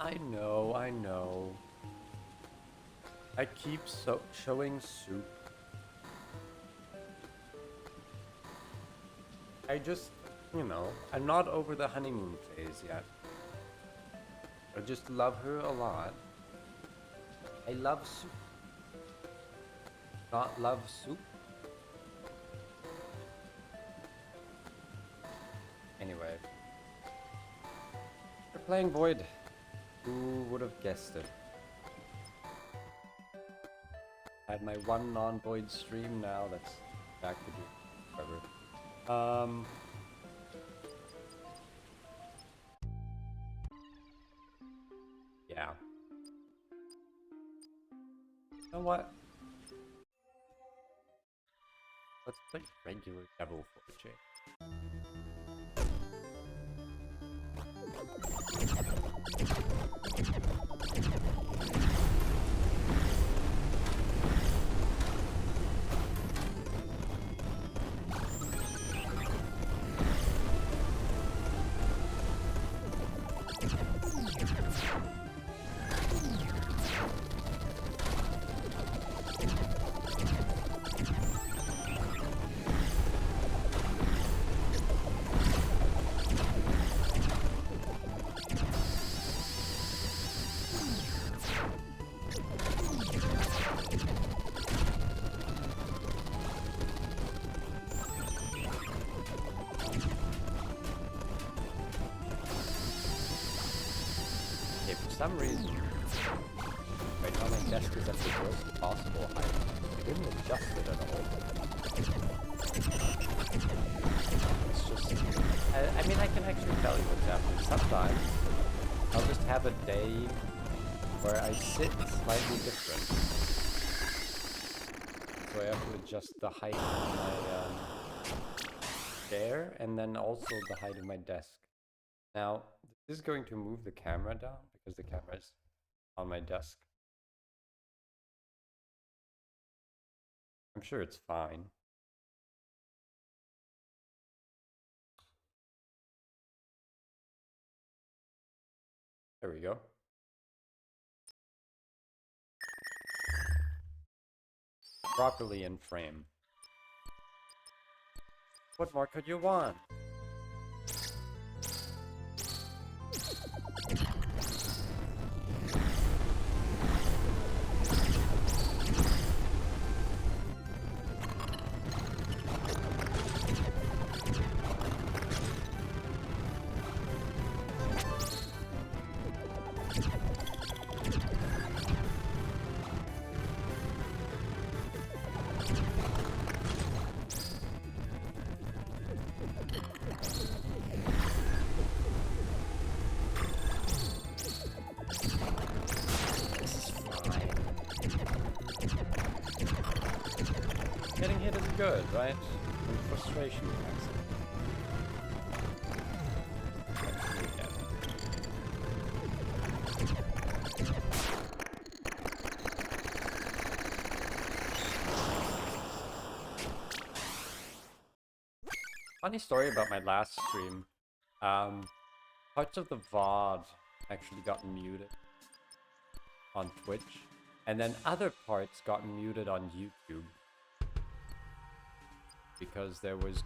I know, I know. I keep showing soup. I just, I'm not over the honeymoon phase yet. I just love her a lot. I love soup. Not love soup. Anyway. We're playing Void. Who would have guessed it? I had my one non-Void stream now that's back to do forever. Yeah. You know what? Let's play regular Devil for a change. For some reason, right now my desk is at the worst possible height. I didn't adjust it at all. It's just, I mean, I can actually tell you what's happening. Sometimes I'll just have a day where I sit slightly different. So I have to adjust the height of my chair and then also the height of my desk. Now, this is going to move the camera down because the camera is on my desk. I'm sure it's fine. There we go. Properly in frame. What more could you want? Getting hit is good, right? And frustration attacks. Funny story about my last stream. Parts of the VOD actually got muted on Twitch, and then other parts got muted on YouTube. Because there was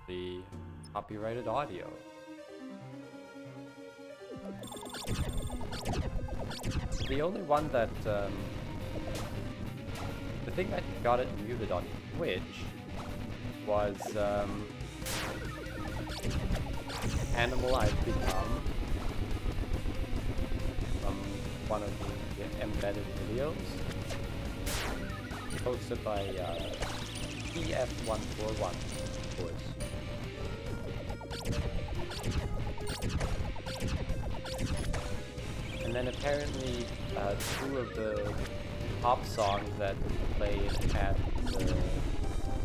the copyrighted audio. The only one that, the thing that got it muted on Twitch was, Animal I've Become, from one of the embedded videos, posted by, EF141, of course. And then apparently, two of the pop songs that played at the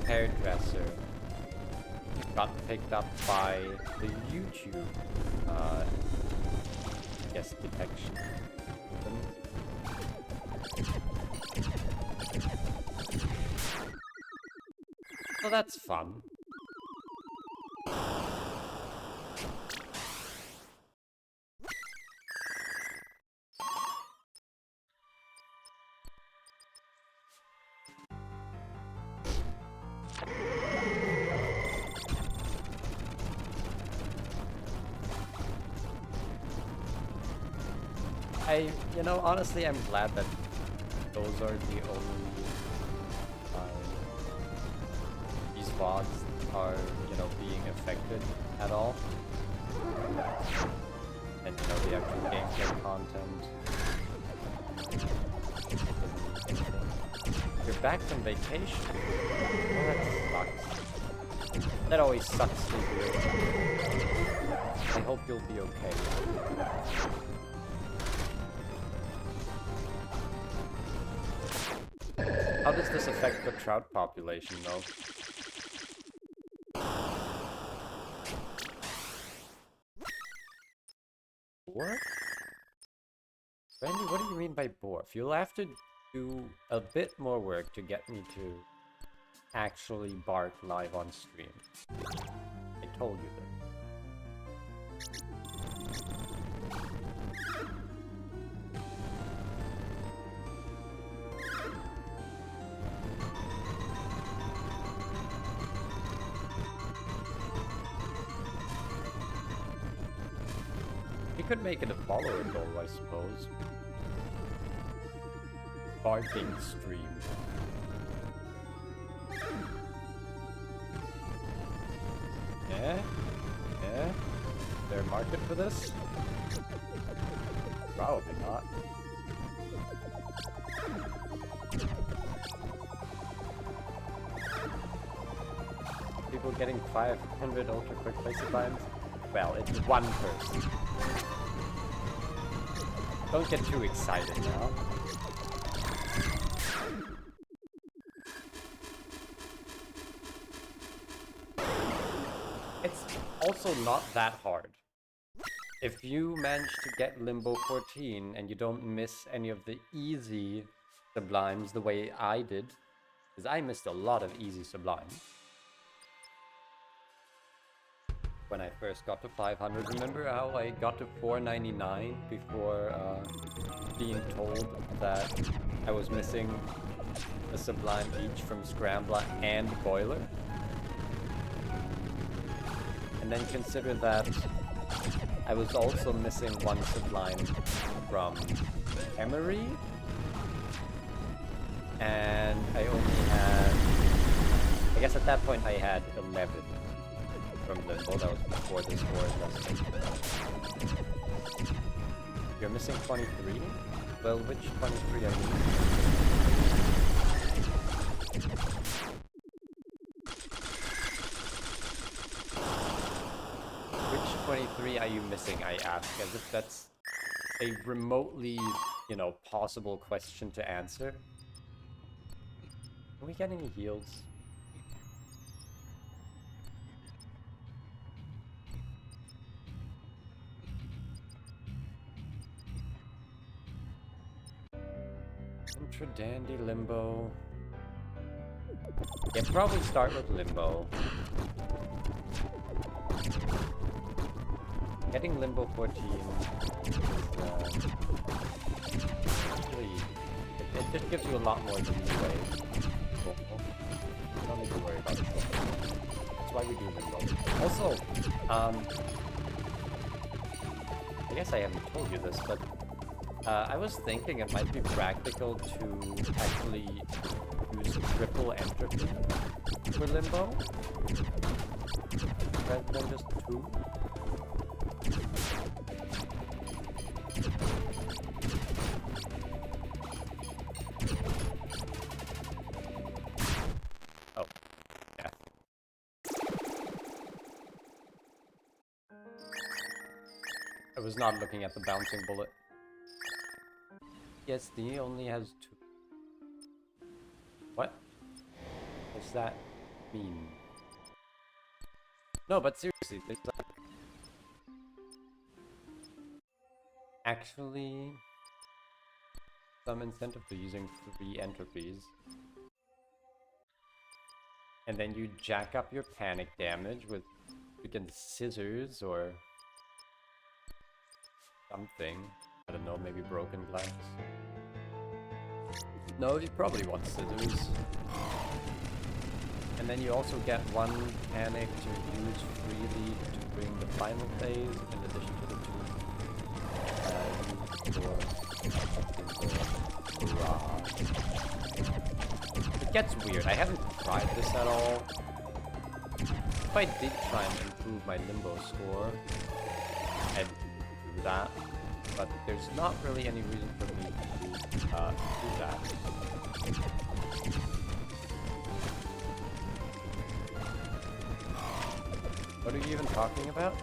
hairdresser got picked up by the YouTube, I guess, detection. So that's fun. you know, honestly, I'm glad that those are the only these VODs are, you know, being affected at all. And, you know, the actual gameplay content. You're back from vacation. Oh, that sucks. That always sucks to hear. I hope you'll be okay. How does this affect the trout population, though? What? Randy, what do you mean by Borf? You'll have to do a bit more work to get me to actually bark live on stream. I told you that. You could make it a follower goal, I suppose. Barking stream. Yeah? Yeah? Is there a market for this? Probably not. People getting 500 ultra quick placement times? Well, it's one person. Don't get too excited now. It's also not that hard. If you manage to get Limbo 14 and you don't miss any of the easy sublimes the way I did, because I missed a lot of easy sublimes when I first got to 500. Remember how I got to 499 before being told that I was missing a sublime each from Scrambler and Boiler? And then consider that I was also missing one sublime from Emery, and I only had, I guess at that point I had 11 from Limbo. That was before this war adjustment. You're missing 23? Well, which 23 are you? Which 23 are you missing, I ask, as if that's a remotely, you know, possible question to answer. Can we get any heals? Intra Dandy Limbo. Yeah, probably start with Limbo. Getting Limbo 14 is really, it just gives you a lot more leeway. You don't need to worry about it. That's why we do Limbo. Also, I guess I haven't told you this, but I was thinking it might be practical to actually use triple entropy for Limbo rather than just 2. Oh, yeah. I was not looking at the bouncing bullet. Yes, D only has 2. What does that mean? No, but seriously, there's like actually some incentive to using 3 entropies. And then you jack up your panic damage with freaking scissors or something. I don't know, maybe broken glass. No, you probably want scissors. And then you also get 1 panic to use freely to bring the final phase, in addition to the 2 used for It gets weird. I haven't tried this at all. If I did try and improve my limbo score, I'd do that. But there's not really any reason for me to do that. What are you even talking about?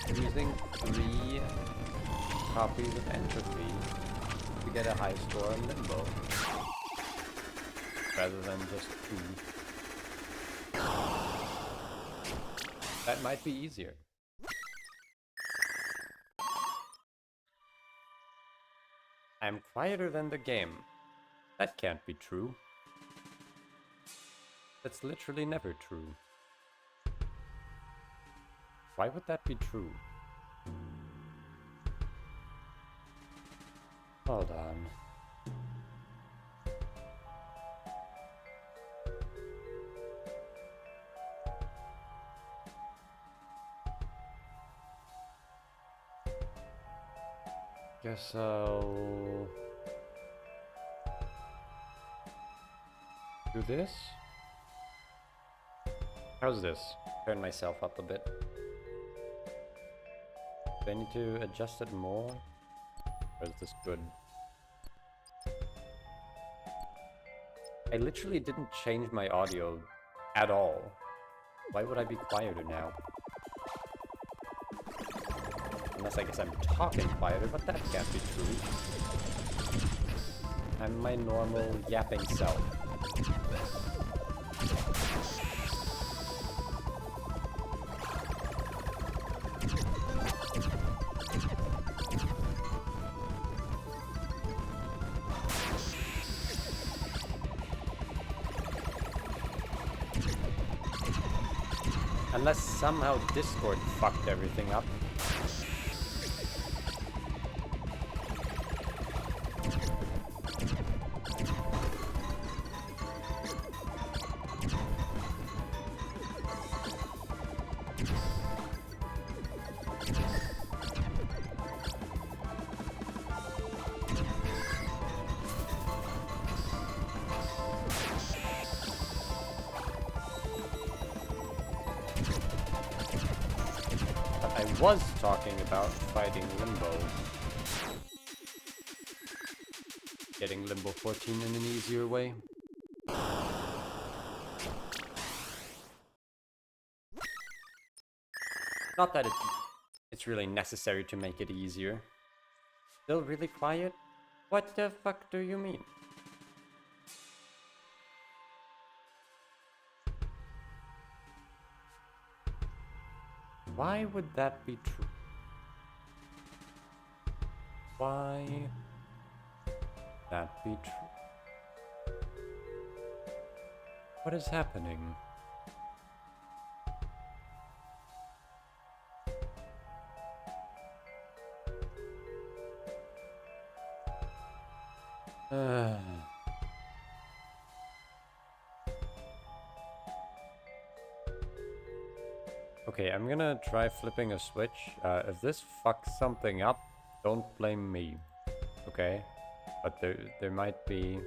Using 3 copies of Entropy to get a high score in Limbo, rather than just 2. That might be easier. I'm quieter than the game. That can't be true. That's literally never true. Why would that be true? Hold on. Guess I'll do this. How's this? Turn myself up a bit. Do I need to adjust it more? Or is this good? I literally didn't change my audio at all. Why would I be quieter now? Unless I guess I'm talking quieter, but that can't be true. I'm my normal yapping self. Unless somehow Discord fucked everything up. I was talking about fighting Limbo. Getting Limbo 14 in an easier way. Not that it's really necessary to make it easier. Still really quiet? What the fuck do you mean? Why would that be true? Why that be true? What is happening? Okay, I'm gonna try flipping a switch. If this fucks something up, don't blame me. Okay? But there might be...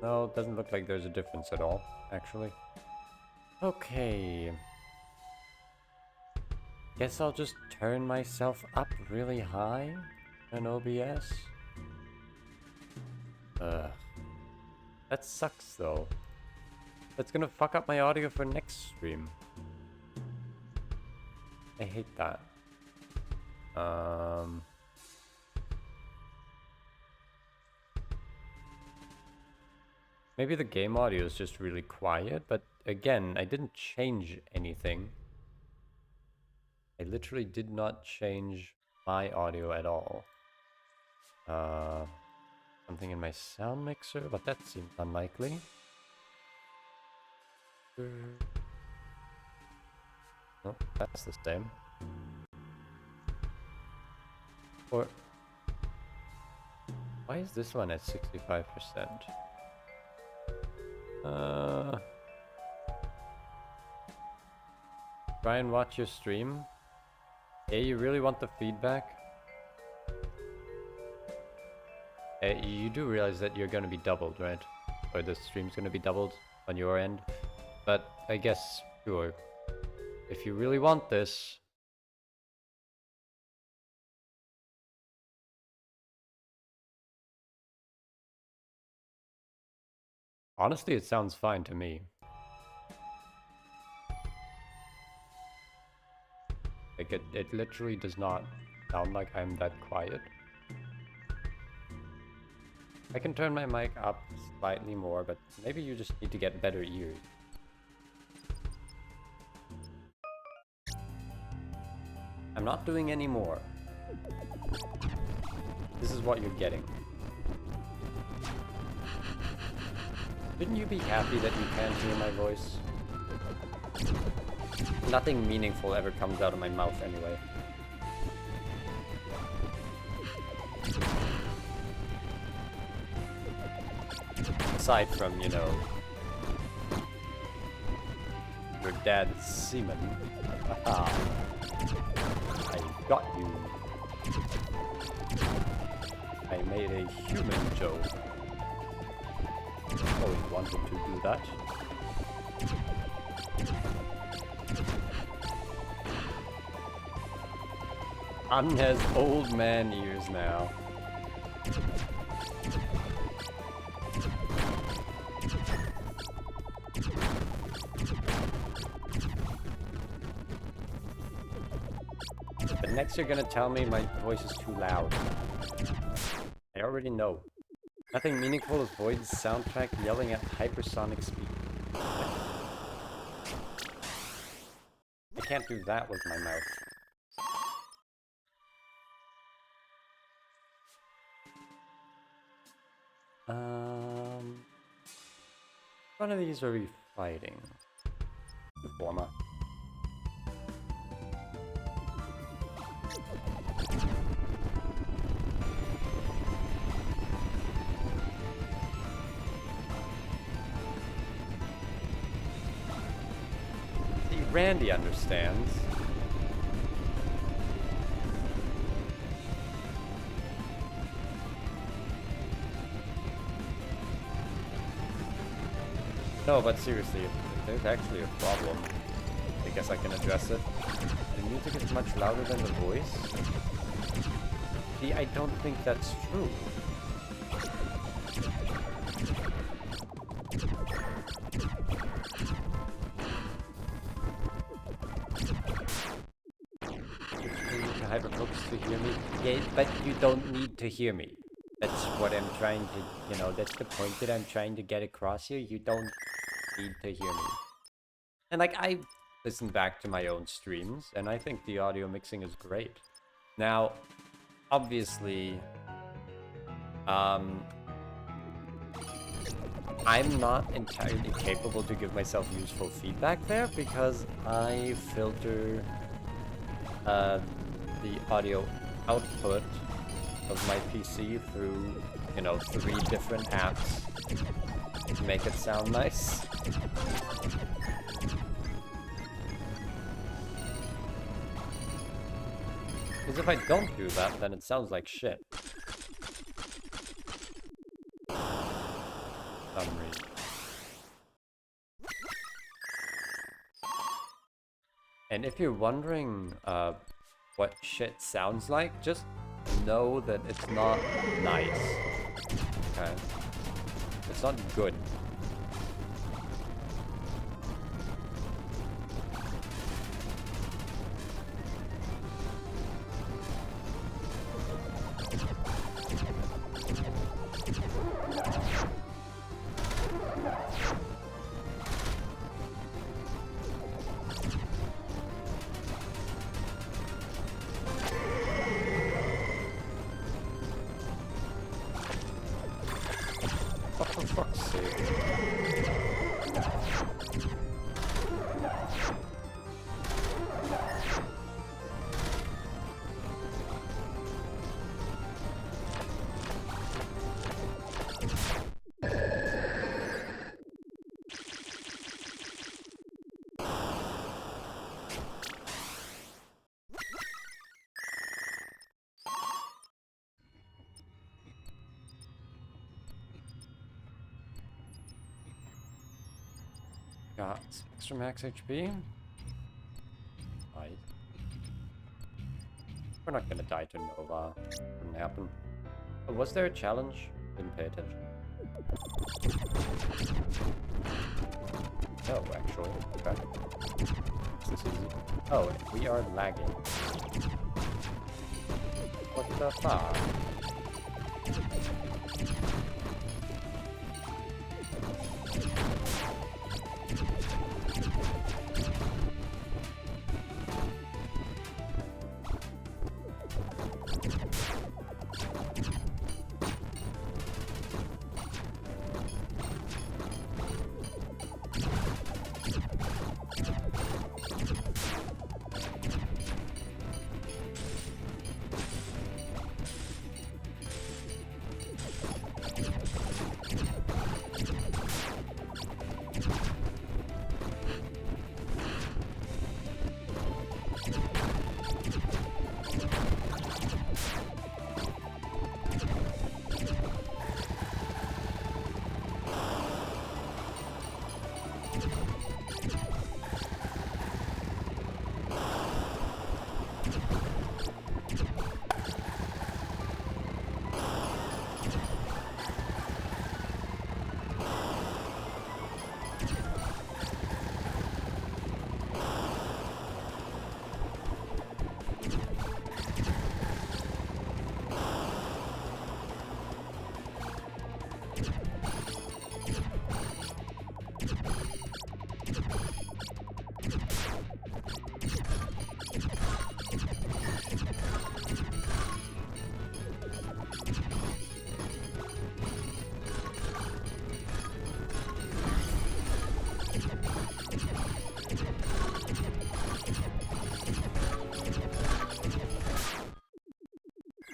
No, it doesn't look like there's a difference at all, actually. Okay. Guess I'll just turn myself up really high in OBS. That sucks though. That's gonna fuck up my audio for next stream. I hate that. Maybe the game audio is just really quiet, but again, I didn't change anything. I literally did not change my audio at all. Something in my sound mixer, but that seems unlikely. No, that's the same. Or why is this one at 65%? Try and watch your stream. Yeah, you really want the feedback? You do realize that you're gonna be doubled, right? Or the stream's gonna be doubled on your end. But I guess, sure. If you really want this... Honestly, it sounds fine to me. Like, it literally does not sound like I'm that quiet. I can turn my mic up slightly more, but maybe you just need to get better ears. I'm not doing any more. This is what you're getting. Shouldn't you be happy that you can't hear my voice? Nothing meaningful ever comes out of my mouth anyway. Aside from, you know, your dad's semen. Haha. I got you. I made a human joke. Always wanted to do that. An has old man ears now. But next you're gonna tell me my voice is too loud. I already know. Nothing meaningful is Void's soundtrack yelling at hypersonic speed. I can't do that with my mouth. One of these are we fighting? The former. See, Randy understands. No, but seriously, if there's actually a problem, I guess I can address it. The music is much louder than the voice? See, I don't think that's true. You need to hyperfocus to hear me? Yeah, but you don't need to hear me. That's what I'm trying to, you know, that's the point that I'm trying to get across here. You don't need to hear me. And like, I listen back to my own streams, and I think the audio mixing is great. Now, obviously, I'm not entirely capable to give myself useful feedback there because I filter the audio output of my PC through, you know, 3 different apps to make it sound nice. Because if I don't do that, then it sounds like shit. For some reason. And if you're wondering what shit sounds like, just know that it's not nice. Okay? It's not good. Oh, for fuck's sake. Got extra max HP. Nice. We're not gonna die to Nova. Wouldn't happen. Oh, was there a challenge? Didn't pay attention. No, actually. Okay. Is this easy? Oh, we are lagging. What the fuck?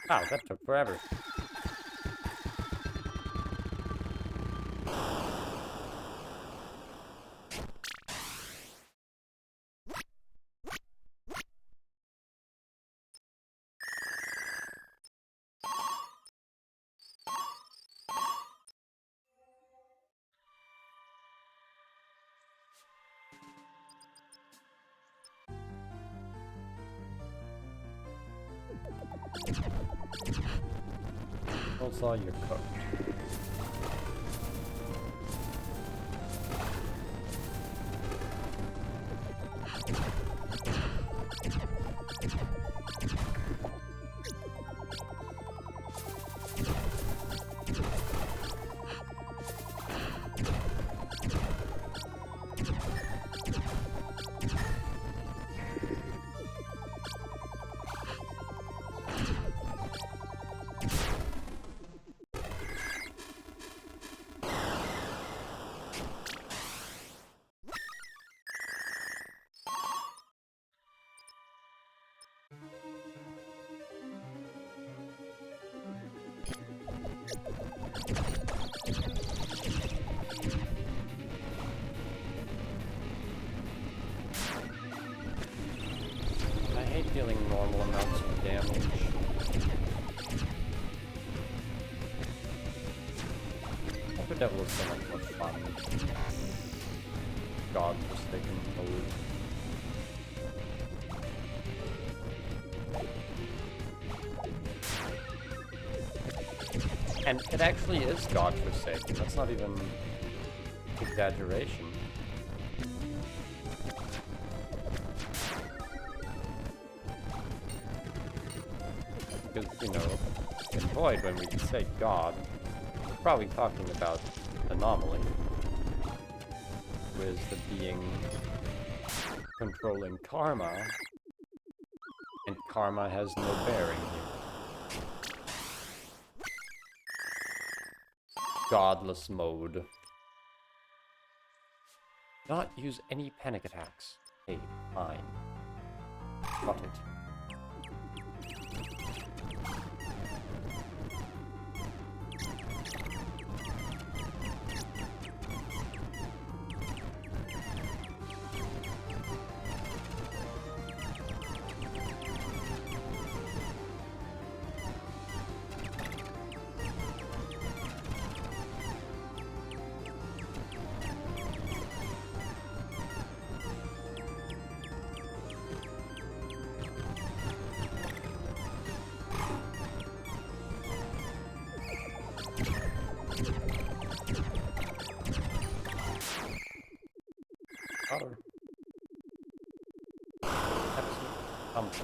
Wow, that took forever. Also, you're cooked. I hate dealing normal amounts of damage. Upper Devil is so much more fun. God forsaken mode. And it actually is God forsaken. That's not even exaggeration. Because, you know, in Void, when we say God, we're probably talking about Anomaly, who is the being controlling karma, and karma has no bearing here. Godless mode. Not use any panic attacks. Hey, fine. Got it. water. Absolutely pumped.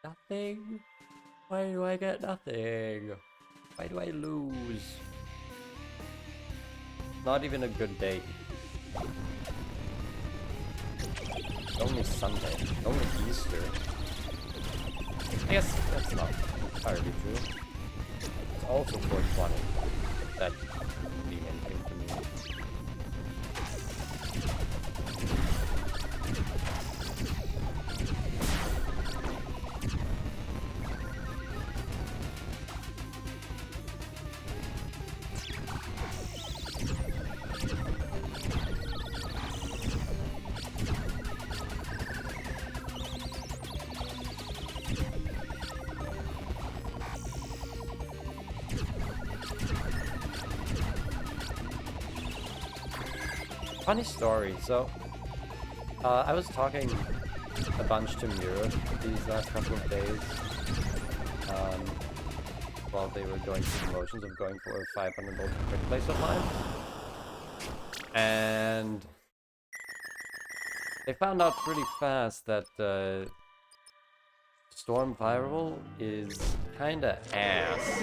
Nothing? Why do I get nothing? Why do I lose? Not even a good day. It's only Sunday. Only Easter. I guess that's not entirely true. It's also 420. That doesn't mean anything to me. Funny story, so I was talking a bunch to Mira these last couple of days while they were going through the motions of going for a 500 volt quick place of mine. And they found out pretty fast that Storm Viral is kinda ass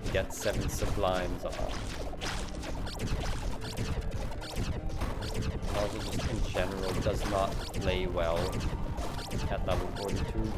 to get 7 Sublimes on. Also just in general does not play well at level 42.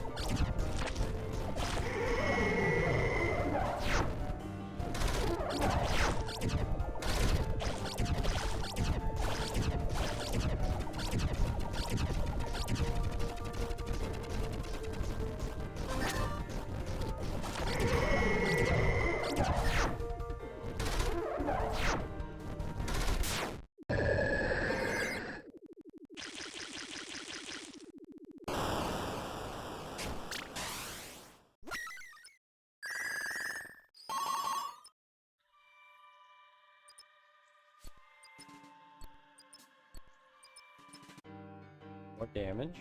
More damage.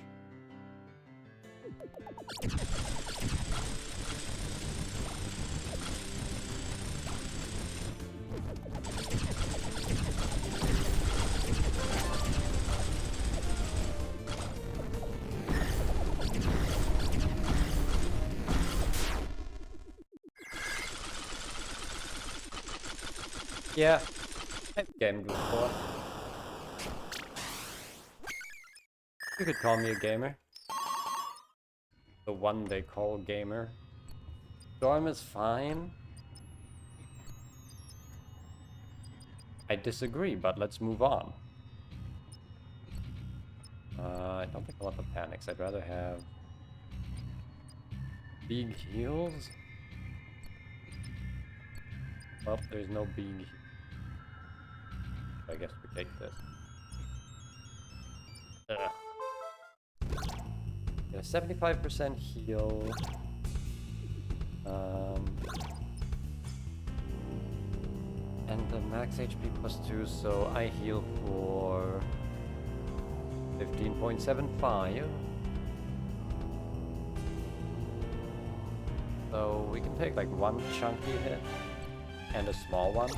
Yeah, I've gamed before. You could call me a gamer. The one they call gamer. Storm is fine. I disagree, but let's move on. I don't think I want the panics. I'd rather have big heals. Well, there's no big. I guess we take this. Ugh. Get a 75% heal. And the max HP plus 2, so I heal for 15.75. So we can take like one chunky hit and a small one.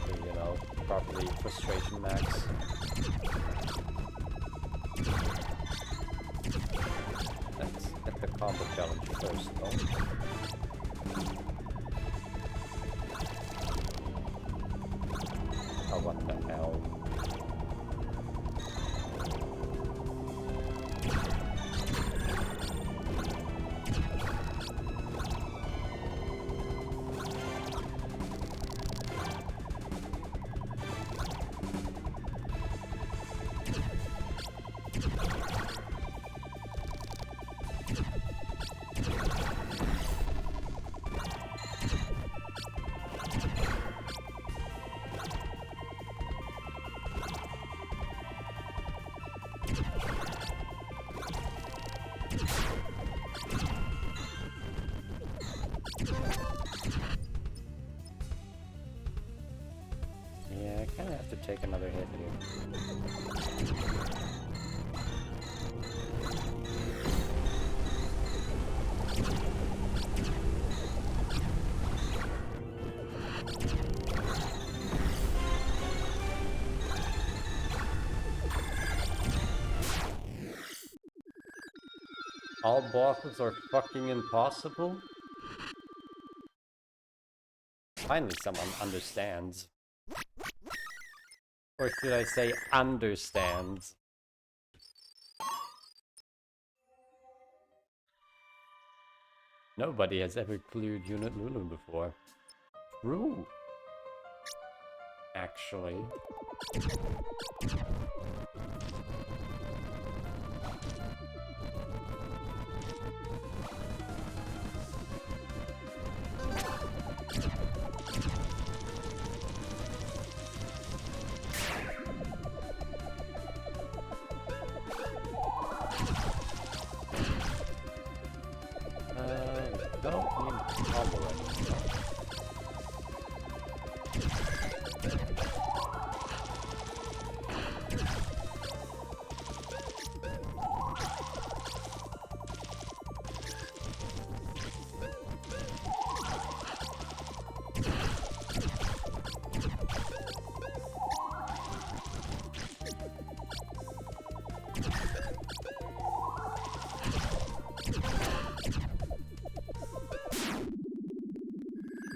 So, you know, properly frustration max. Let's get the combo challenge first, though. Oh, what the hell? Yeah, I kinda have to take another hit here. All bosses are fucking impossible? Finally someone understands. Or should I say understands? Nobody has ever cleared Unit Lulu before. True. Actually. Don't need combo anymore.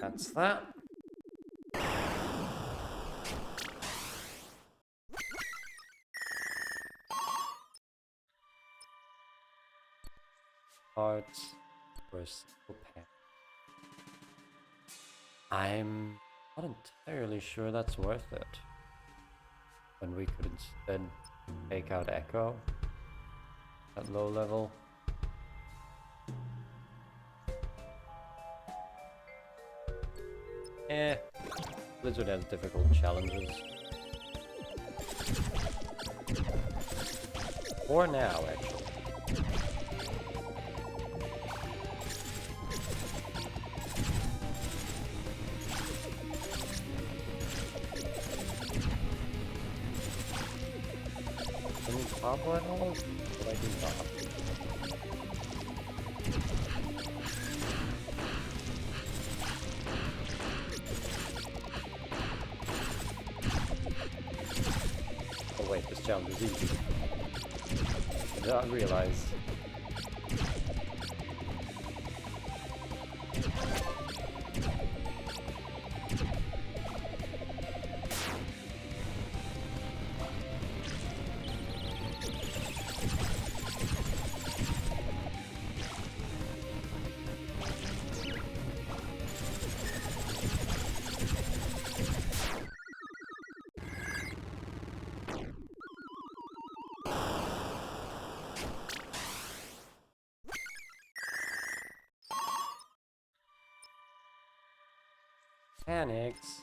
That's that. Hearts for a single pack. I'm not entirely sure that's worth it. When we could instead take out Echo at low level. Blizzard has difficult challenges. For now, actually. Any combo at all? But I do not. Oh wait, this challenge is easy. I did not realize. Mechanics.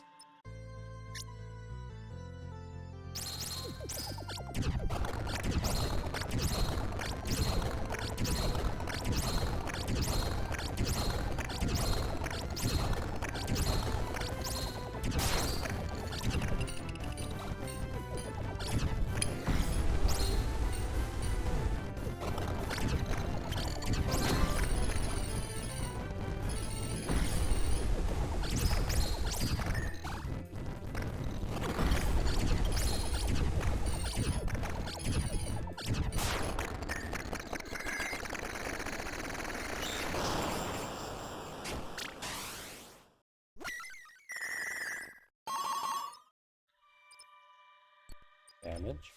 Damage.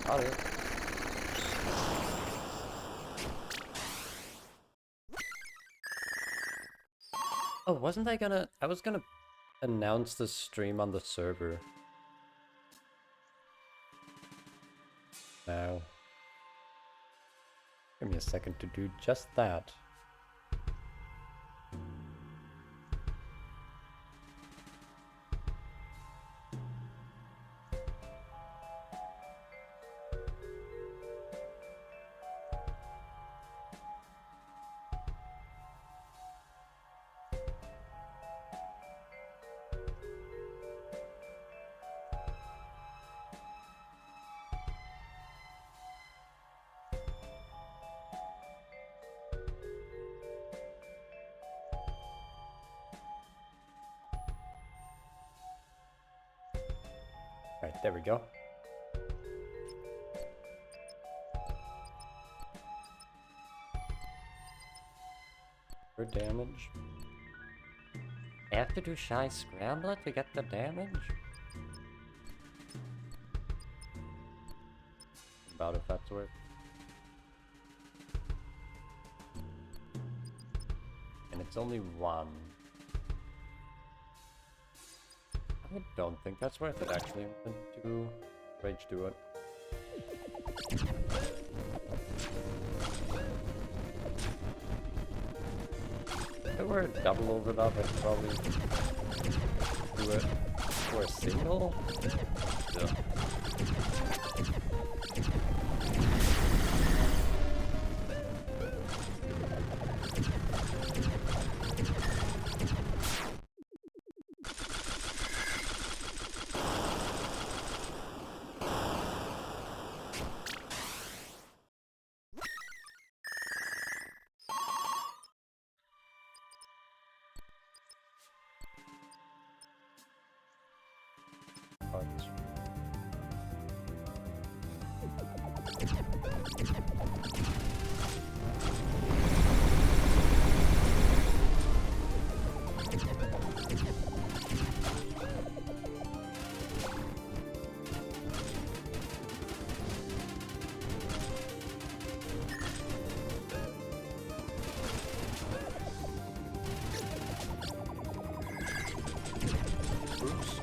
Got it. Oh, wasn't I was gonna announce the stream on the server. Now. Give me a second to do just that. Right, there we go. For damage. I have to do Shy Scrambler to get the damage? About if that's worth. And it's only one. I don't think that's worth it actually. I'm going to rage do it. If it were a double overlap, I'd probably do it for a single. Yeah. Cards. Oops.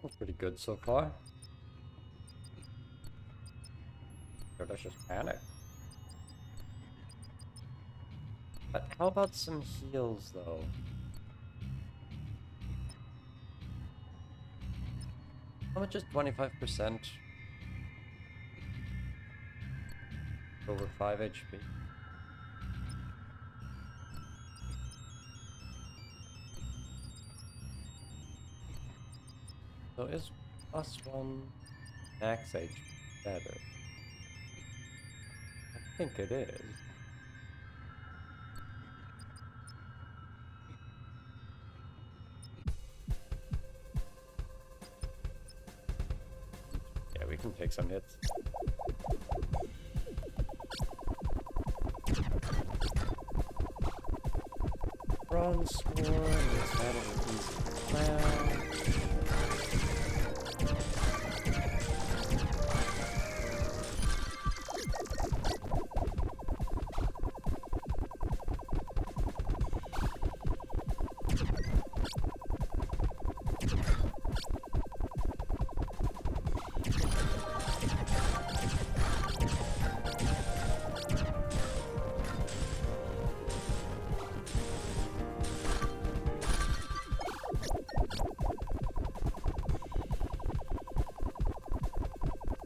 That's pretty good so far. Let's just panic. But how about some heals though? How much is 25%? Over 5 HP. So is +1 max HP better? I think it is. Yeah, we can take some hits. Bronze Swarm is out of the easy cloud.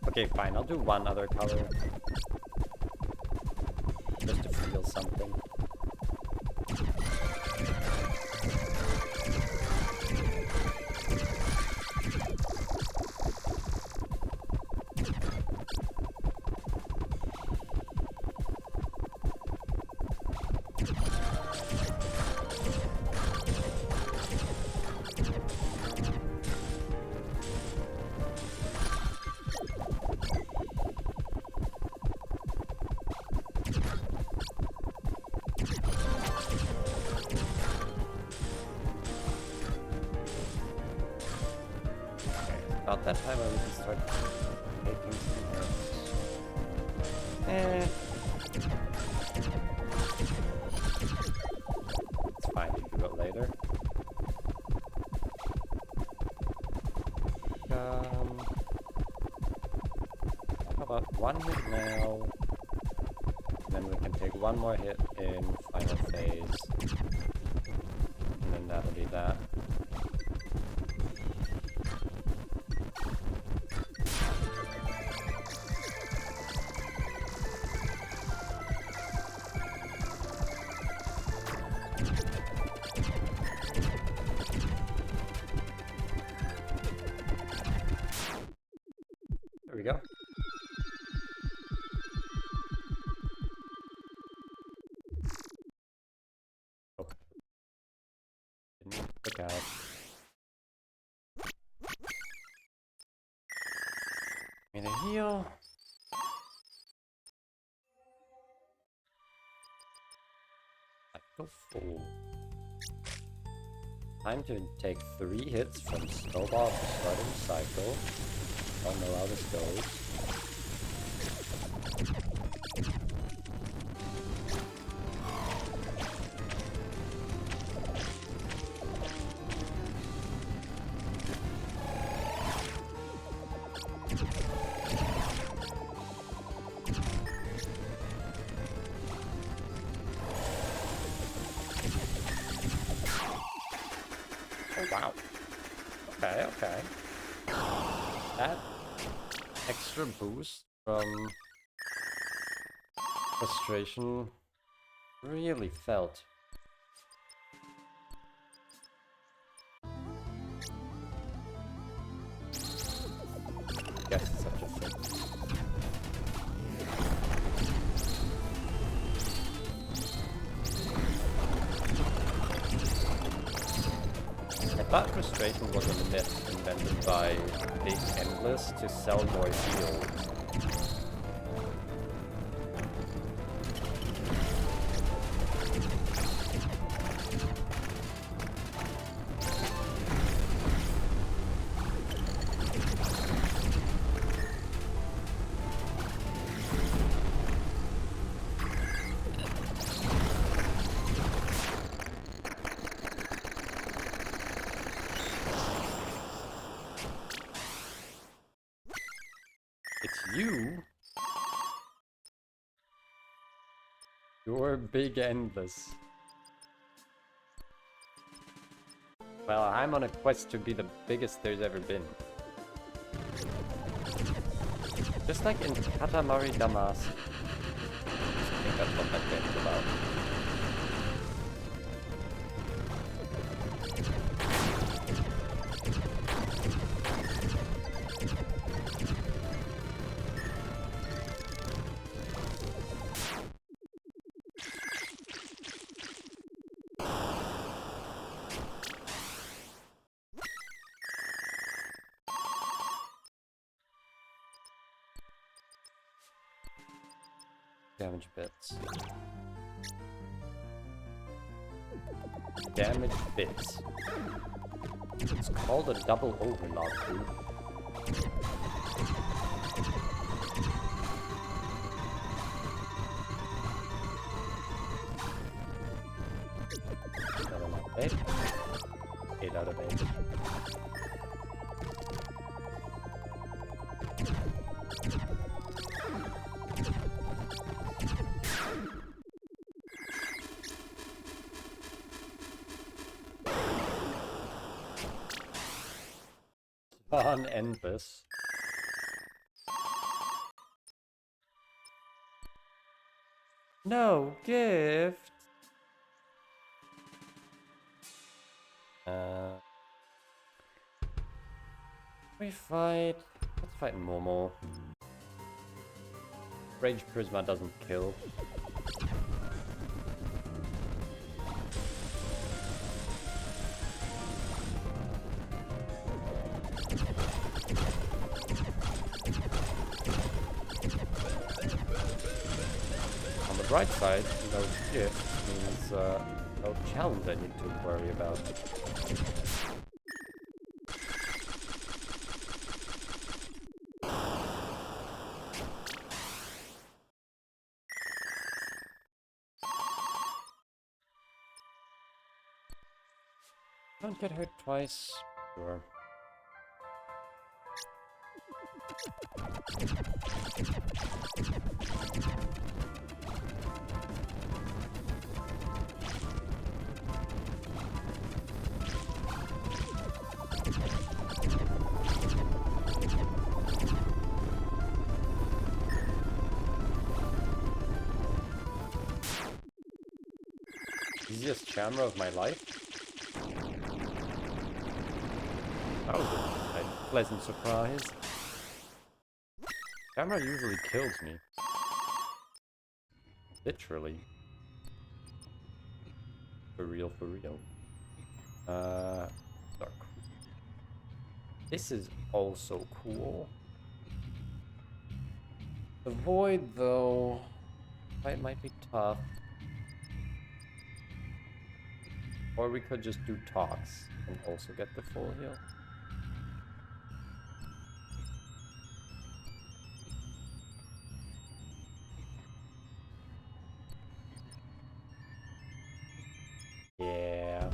Okay, fine, I'll do one other color. Just to feel something. About that time I would just start taking some hits. It's fine to do it later. How about one hit now? And then we can take one more hit in final phase. And then that'll be that. Look out. I'm gonna heal. I feel full. Time to take 3 hits from Snowball to starting cycle. Don't know how this goes. Oh wow. Okay, okay. That extra boost from frustration really felt. I guess it's such a thing. I thought frustration was a myth invented by Big Endless to sell more heal. It's you? You're Big Endless. Well, I'm on a quest to be the biggest there's ever been. Just like in Katamari Damacy. I think that's what that game's about. Damage bits. Damage bits. It's called a double overlock, dude. Seven out of 8. 8 out of 8. On Endless. No gift. We fight. Let's fight Momo. Rage Prisma doesn't kill. On the bright side, no gift means no challenge I need to worry about. Don't get hurt twice. Sure. Easiest camera of my life? That was a pleasant surprise. Camera usually kills me. Literally. For real, for real. Dark. This is also cool. The void, though, it might be tough. Or we could just do talks and also get the full heal. Yeah.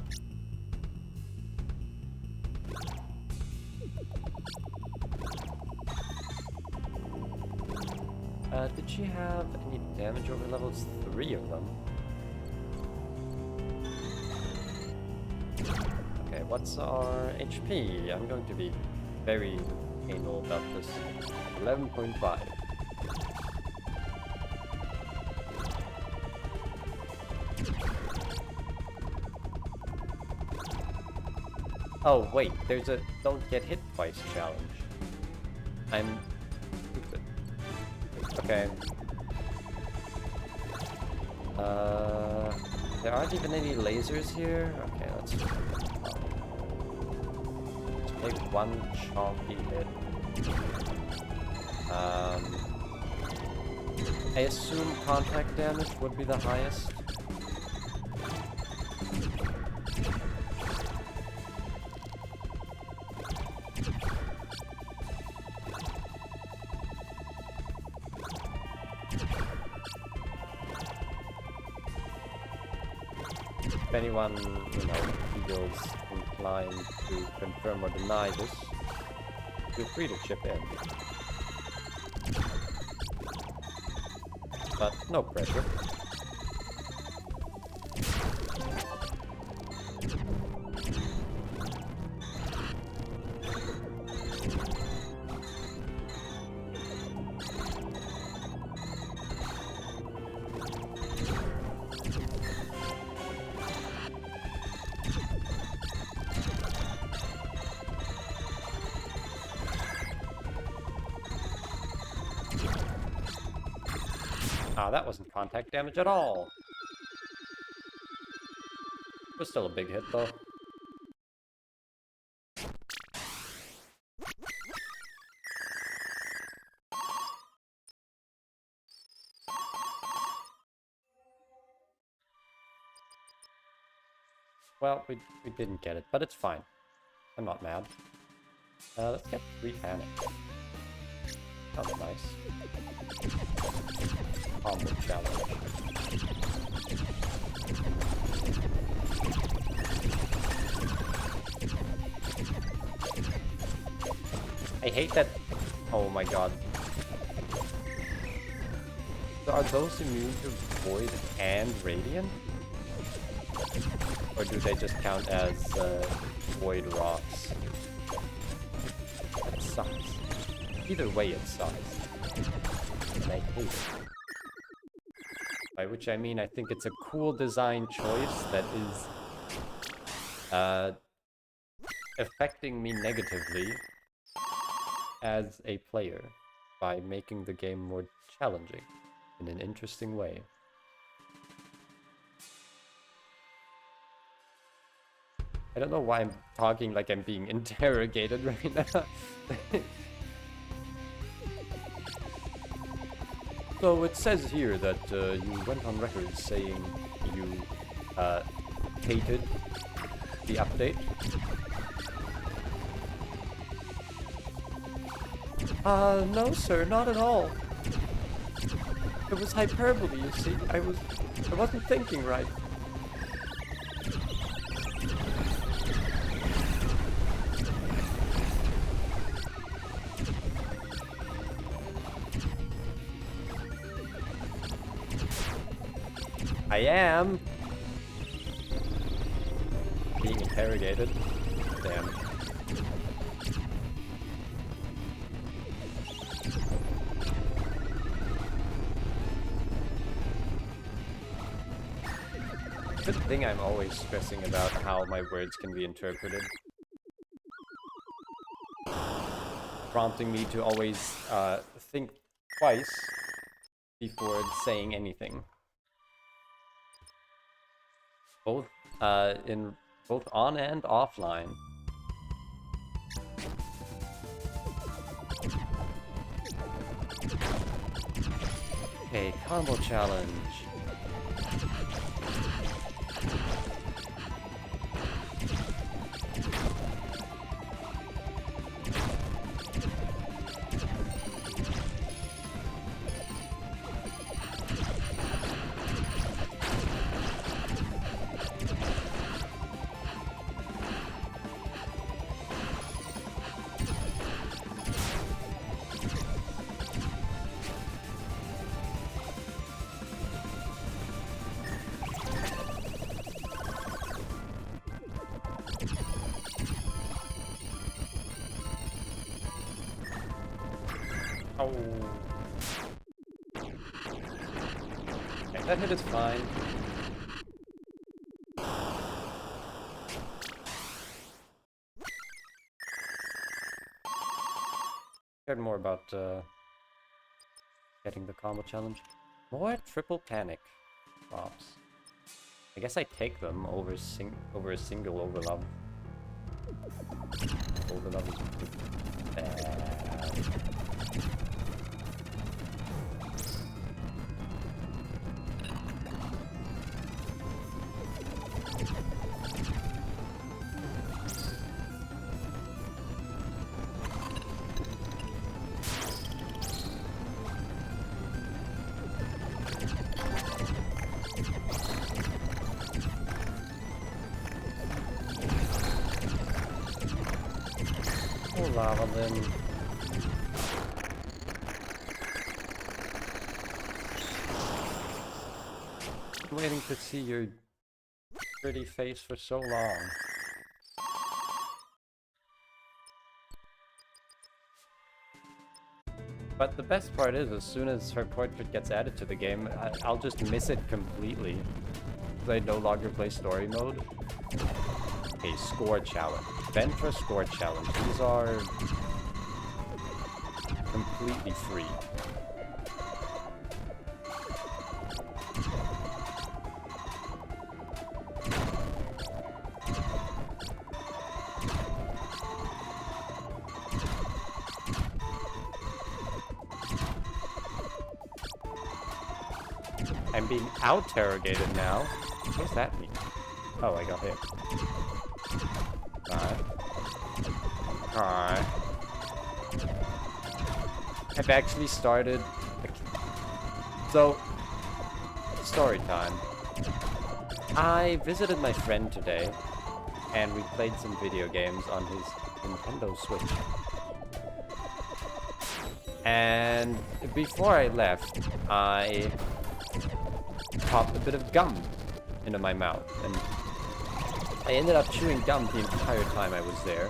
Did she have any damage over levels? 3 of them. Okay, what's our HP? I'm going to be very anal about this. 11.5. Oh wait, there's a don't get hit twice challenge. I'm stupid. Okay. There aren't even any lasers here? Okay, let's take one chonky hit. I assume contact damage would be the highest. If anyone, feels inclined to confirm or deny this, feel free to chip in. But no pressure. Ah, that wasn't contact damage at all. It was still a big hit, though. Well, we didn't get it, but it's fine. I'm not mad. Let's get 3 panic. That's nice. Combo challenge. I hate that. Oh my god. So are those immune to Void and Radiant? Or do they just count as Void rocks? That sucks. Either way it sucks. And I hate it. By which I mean I think it's a cool design choice that is affecting me negatively as a player by making the game more challenging in an interesting way. I don't know why I'm talking like I'm being interrogated right now. So it says here that you went on record saying you hated the update. No sir, not at all. It was hyperbole, you see. I wasn't thinking right. I am being interrogated. Damn. Good thing I'm always stressing about how my words can be interpreted. Prompting me to always think twice before saying anything. Both in both on and offline. Okay, combo challenge. Oh. Okay, that hit is fine. Cared more about getting the combo challenge. More triple panic props. I guess I take them over a single overlove. Overlove is bad. Lava then. Waiting to see your pretty face for so long. But the best part is, as soon as her portrait gets added to the game, I'll just miss it completely. Because I no longer play story mode. Okay, score challenge. Ventra score challenge. These are completely free. I'm being out-interrogated now. What does that mean? Oh, I got hit. Alright. I've actually started... So, story time. I visited my friend today, and we played some video games on his Nintendo Switch. And before I left, I popped a bit of gum into my mouth, and I ended up chewing gum the entire time I was there.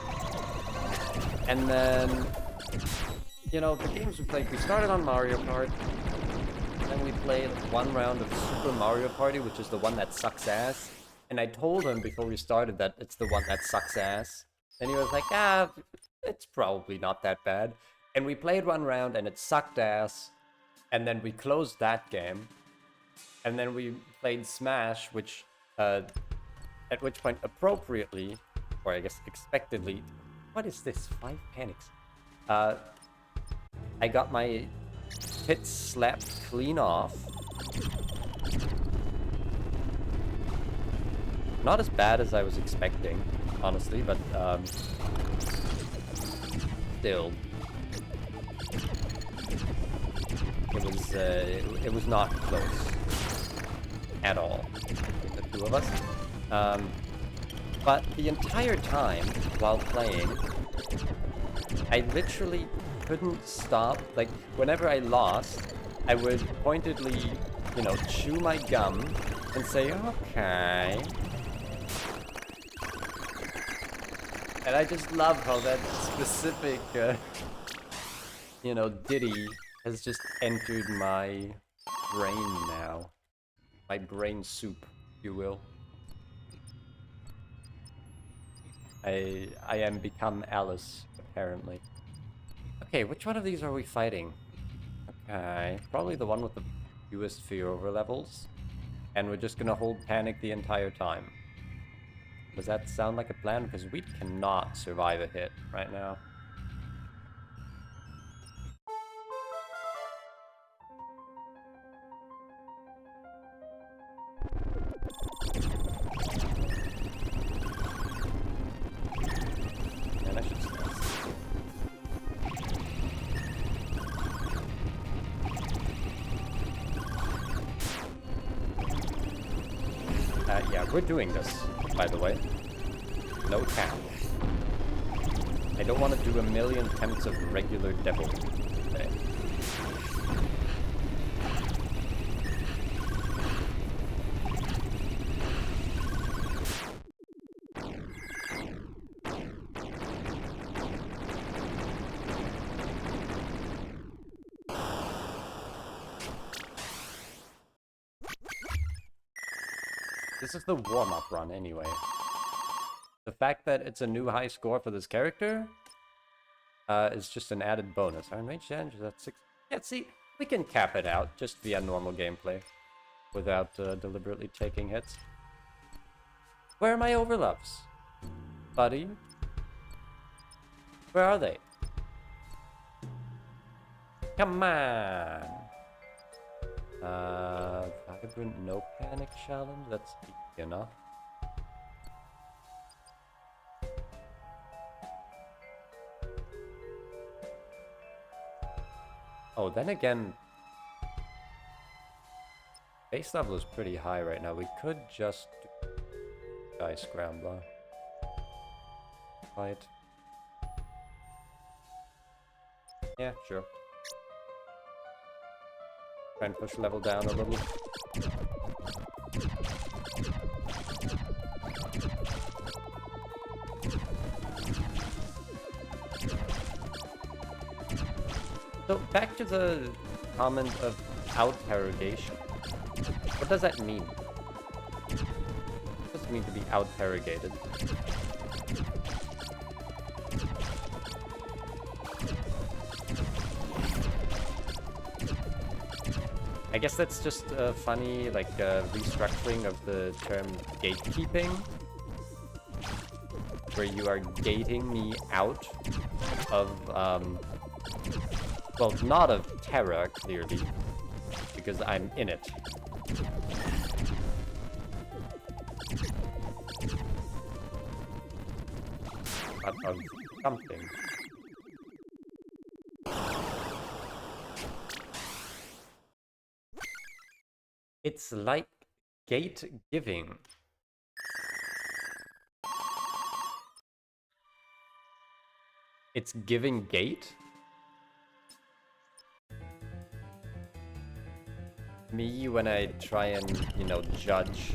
And then, you know, the games we played, we started on Mario Kart, and then we played one round of Super Mario Party, which is the one that sucks ass. And I told him before we started that it's the one that sucks ass. And he was like, ah, it's probably not that bad. And we played one round and it sucked ass. And then we closed that game. And then we played Smash, which, at which point appropriately, or I guess expectedly, what is this? 5 panics. I got my pits slapped clean off. Not as bad as I was expecting, honestly, but still, it was not close at all between the two of us. But the entire time while playing, I literally couldn't stop. Like, whenever I lost, I would pointedly, you know, chew my gum and say, okay. And I just love how that specific, you know, ditty has just entered my brain now. My brain soup, if you will. I am become Alice, apparently. Okay, which one of these are we fighting? Okay, probably the one with the fewest fear over levels. And we're just gonna hold panic the entire time. Does that sound like a plan? Because we cannot survive a hit right now. And I should yeah, we're doing this, by the way. No cap. I don't want to do a million attempts of regular devil. Okay. This is the warm-up run anyway. The fact that it's a new high score for this character is just an added bonus. Our range damage is at 6. Yeah, see, we can cap it out just via normal gameplay without deliberately taking hits. Where are my overlaps? Buddy? Where are they? Come on! Vibrant no panic challenge? That's easy enough. Oh, then again, base level is pretty high right now. We could just do Sky Scrambler. Fight. Yeah, sure. Try and push level down a little. So back to the comment of out-terrogation. What does that mean? What does it mean to be out-terrogated? I guess that's just a funny, like, restructuring of the term gatekeeping, where you are gating me out of, well, not of Terra, clearly, because I'm in it. But of something. It's like gate giving. It's giving gate? Me when I try and, you know, judge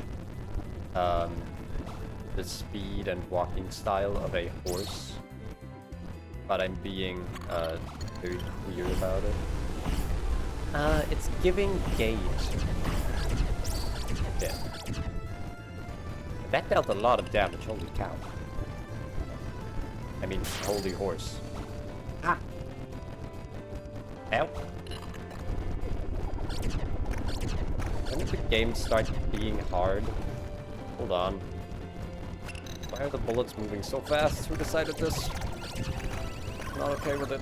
the speed and walking style of a horse, but I'm being very clear about it. It's giving gate. Yeah. That dealt a lot of damage, holy cow. I mean, holy horse. Ah! Help! When did the game start being hard? Hold on. Why are the bullets moving so fast? Who decided this? I'm not okay with it.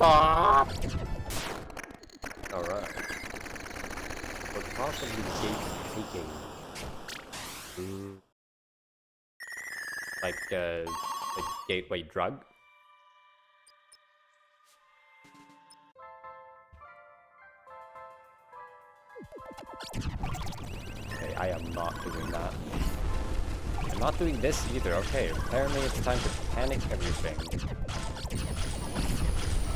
Ah! Alright. We're possibly gate taking. Like a gateway drug? Okay, I am not doing that. I'm not doing this either. Okay, apparently it's time to panic everything.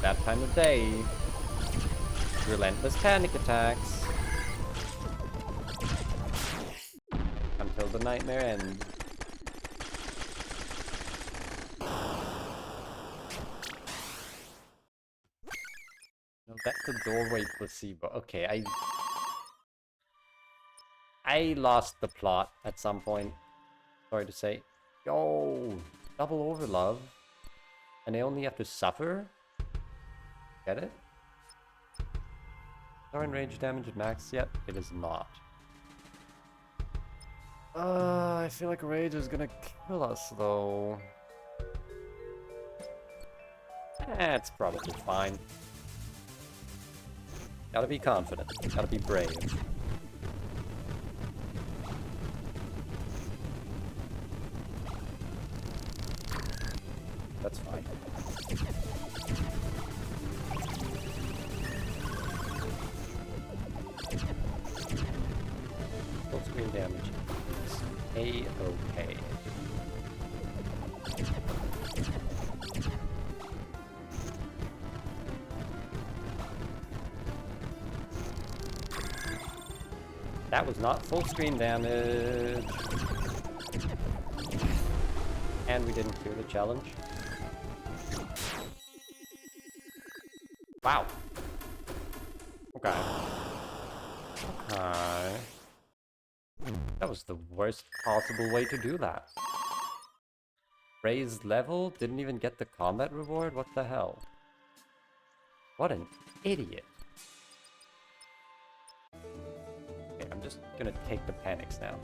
That time of day. Relentless panic attacks. Until the nightmare ends. No, that's the doorway placebo. Okay, I lost the plot at some point. Sorry to say. Yo, double over love. And I only have to suffer? Get it? Thorn range damage at max yet? It is not. I feel like Rage is gonna kill us though. It's probably fine. Gotta be confident. Gotta be brave. That's fine. Full screen damage. A-okay. That was not full screen damage. And we didn't clear the challenge. Wow. Okay. Okay. That was the worst possible way to do that. Raised level? Didn't even get the combat reward? What the hell? What an idiot. Okay, I'm just gonna take the panics now.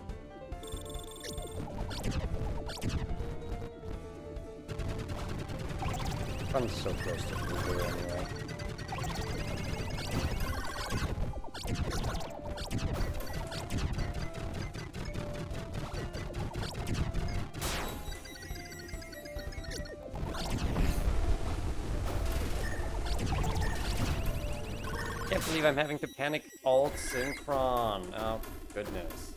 I'm so close to Fugu anyway. Can't believe I'm having to panic alt synchron. Oh, goodness.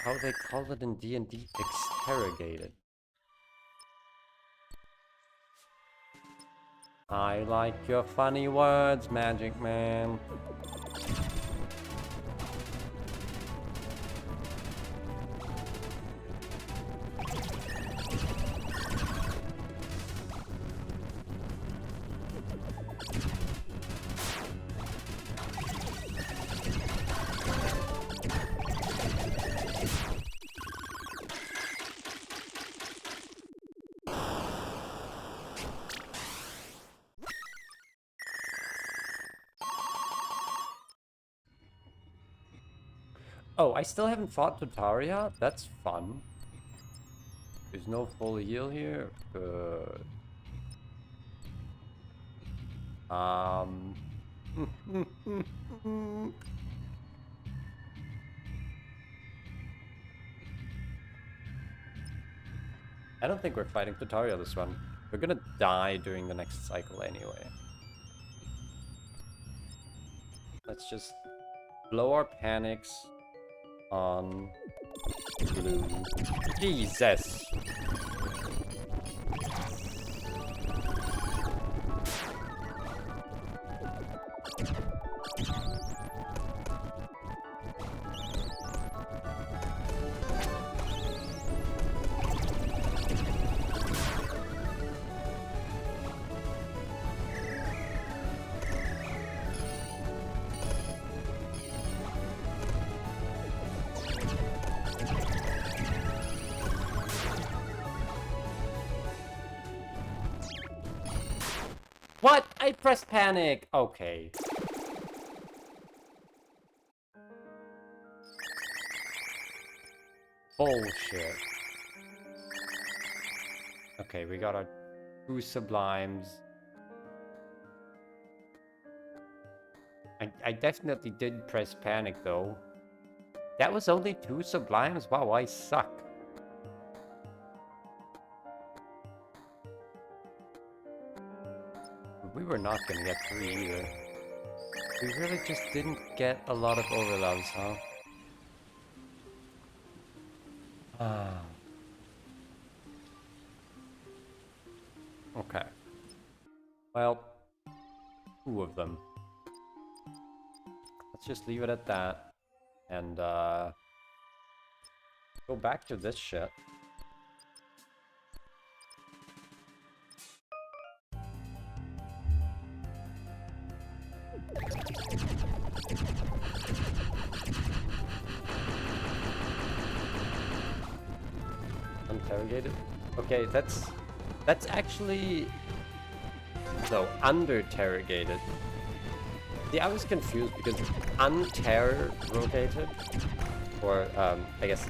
How they call it in D&D, exterrogated. I like your funny words, Magic Man. Oh, I still haven't fought Dotaria? That's fun. There's no full heal here? Good. I don't think we're fighting Dotaria this one. We're gonna die during the next cycle anyway. Let's just blow our panics on blue. Jesus! What? I pressed panic! Okay. Bullshit. Okay, we got our 2 sublimes. I definitely did press panic though. That was only 2 sublimes? Wow, I suck. We were not gonna get 3 either. We really just didn't get a lot of overloves, huh? Okay. Well, 2 of them. Let's just leave it at that. And, go back to this shit. Interrogated? Okay, that's actually So, underterrogated. See, I was confused because unterrogated, or I guess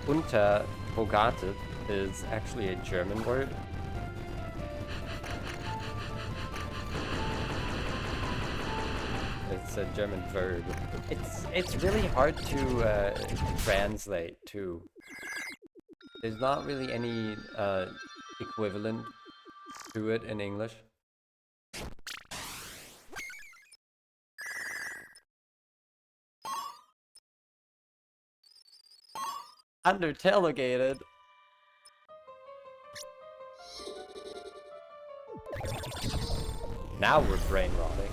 unterrogated is actually a German word. It's a German verb. It's really hard to translate too. There's not really any equivalent to it in English. Undertelegated. Now we're brain rotting.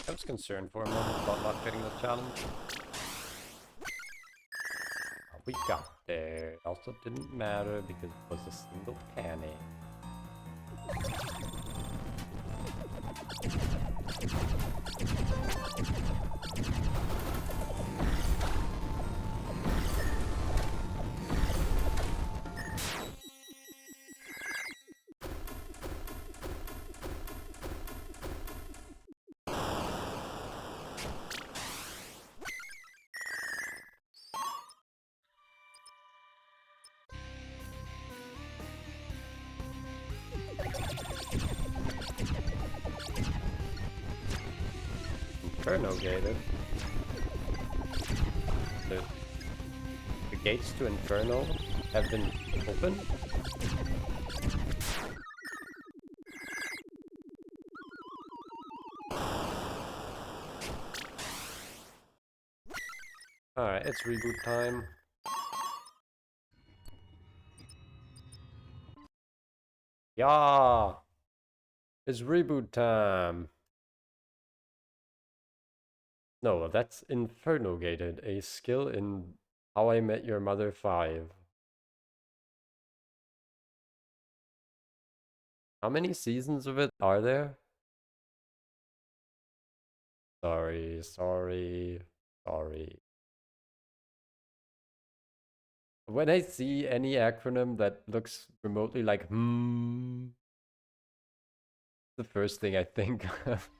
I was concerned for a moment about not getting the challenge. We got there. Also didn't matter because it was a single penny. Inferno gated. The gates to Inferno have been opened. Alright, it's reboot time. Yeah! It's reboot time! No, that's Inferno gated, a skill in How I Met Your Mother 5. How many seasons of it are there? Sorry. When I see any acronym that looks remotely like the first thing I think of.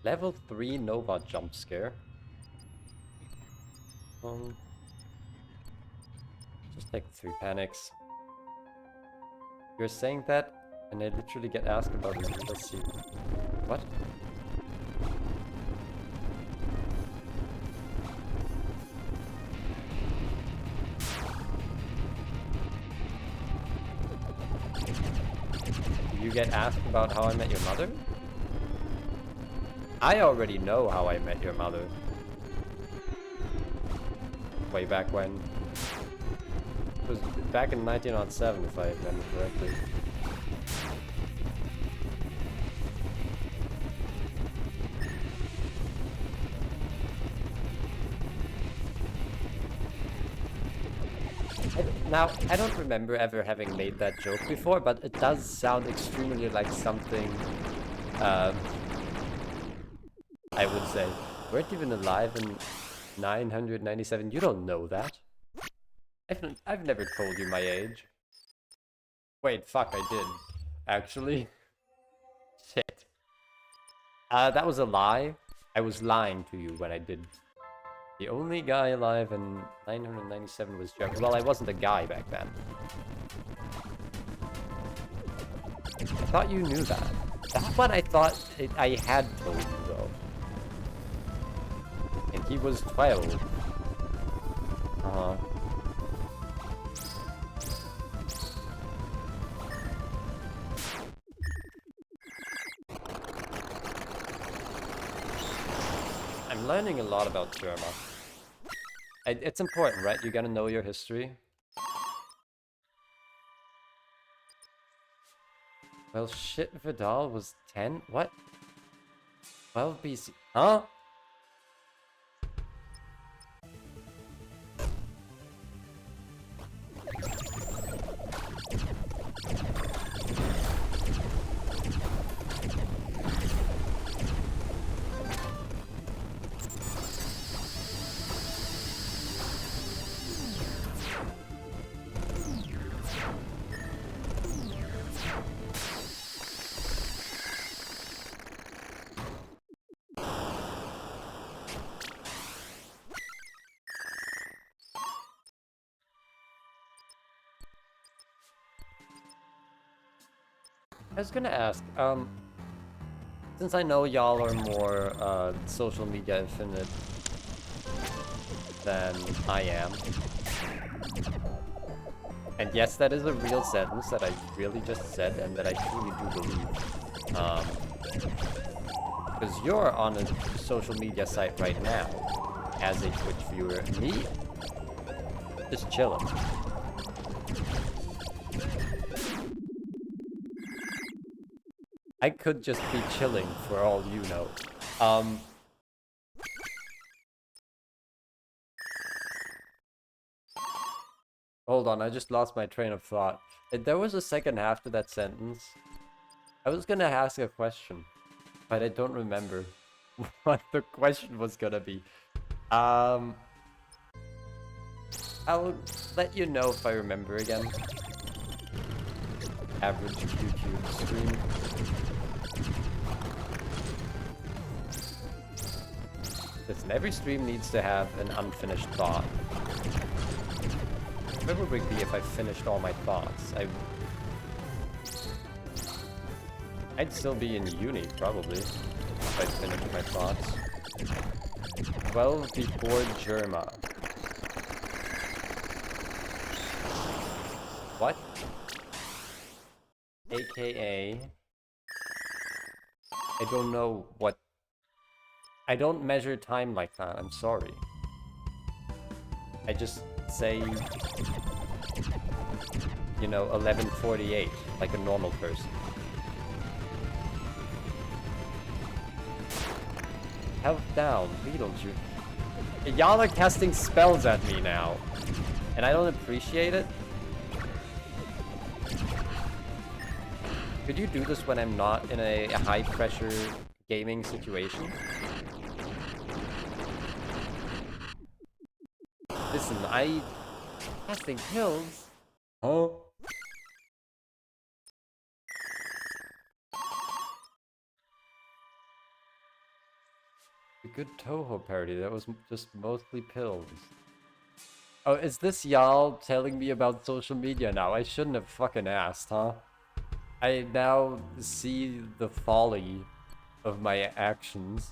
Level 3 Nova jump scare. Just take 3 panics. You're saying that, and I literally get asked about it. Let's see. What? You get asked about How I Met Your Mother? I already know How I Met Your Mother. Way back when. It was back in 1907, if I remember correctly. Now, I don't remember ever having made that joke before, but it does sound extremely like something, um, I would say. Weren't even alive in 997. You don't know that. I've never told you my age. Wait, fuck, I did. Actually. Shit. That was a lie. I was lying to you when I did. The only guy alive in 997 was Jeff. Well, I wasn't a guy back then. I thought you knew that. That one I thought I had told you, though. And he was 12. Uh-huh. I'm learning a lot about Germa. It's important, right? You gotta know your history. Well, shit, Vidal was 10? What? 12 BC? Huh? I was gonna ask, since I know y'all are more, social media infinite than I am, and yes, that is a real sentence that I really just said and that I truly do believe, because you're on a social media site right now, as a Twitch viewer, me, just chilling. I could just be chilling for all you know. Hold on, I just lost my train of thought. There was a second half to that sentence. I was gonna ask a question, but I don't remember what the question was gonna be. I'll let you know if I remember again. Average YouTube stream. Listen, every stream needs to have an unfinished thought. Where would it be if I finished all my thoughts? I'd still be in uni, probably, if I finished my thoughts. 12 before Germa. What? AKA... I don't know what... I don't measure time like that, I'm sorry. I just say... you know, 11:48, like a normal person. Health down, Beetlejuice. Y'all are casting spells at me now, and I don't appreciate it. Could you do this when I'm not in a high-pressure gaming situation? Listen, casting pills? Oh. A good Toho parody, that was just mostly pills. Oh, is this y'all telling me about social media now? I shouldn't have fucking asked, huh? I now see the folly of my actions,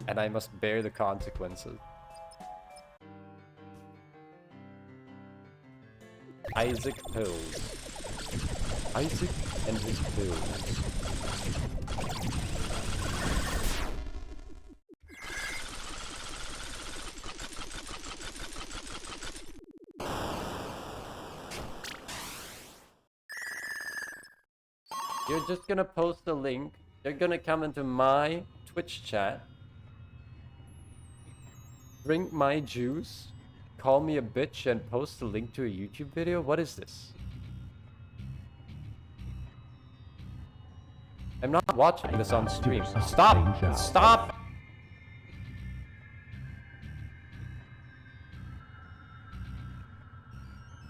and I must bear the consequences. Isaac Pills. Isaac and his pills. You're just gonna post a link. You're gonna come into my Twitch chat. Drink my juice. call me a bitch and post a link to a YouTube video? What is this? I'm not watching this on stream. Stop! Stop!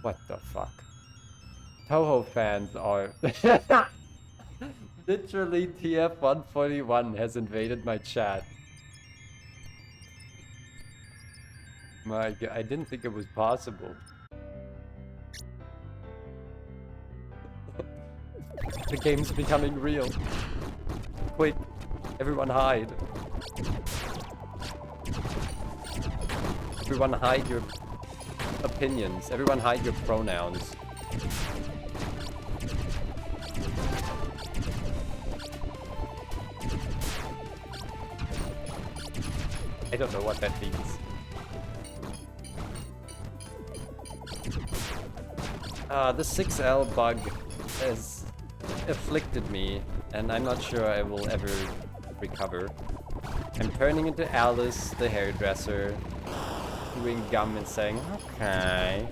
What the fuck? Toho fans are... Literally TF141 has invaded my chat. My god, I didn't think it was possible. The game's becoming real. Quick, everyone hide. Everyone hide your opinions. Everyone hide your pronouns. I don't know what that means. The 6L bug has afflicted me, and I'm not sure I will ever recover. I'm turning into Alice, the hairdresser, chewing gum and saying, okay.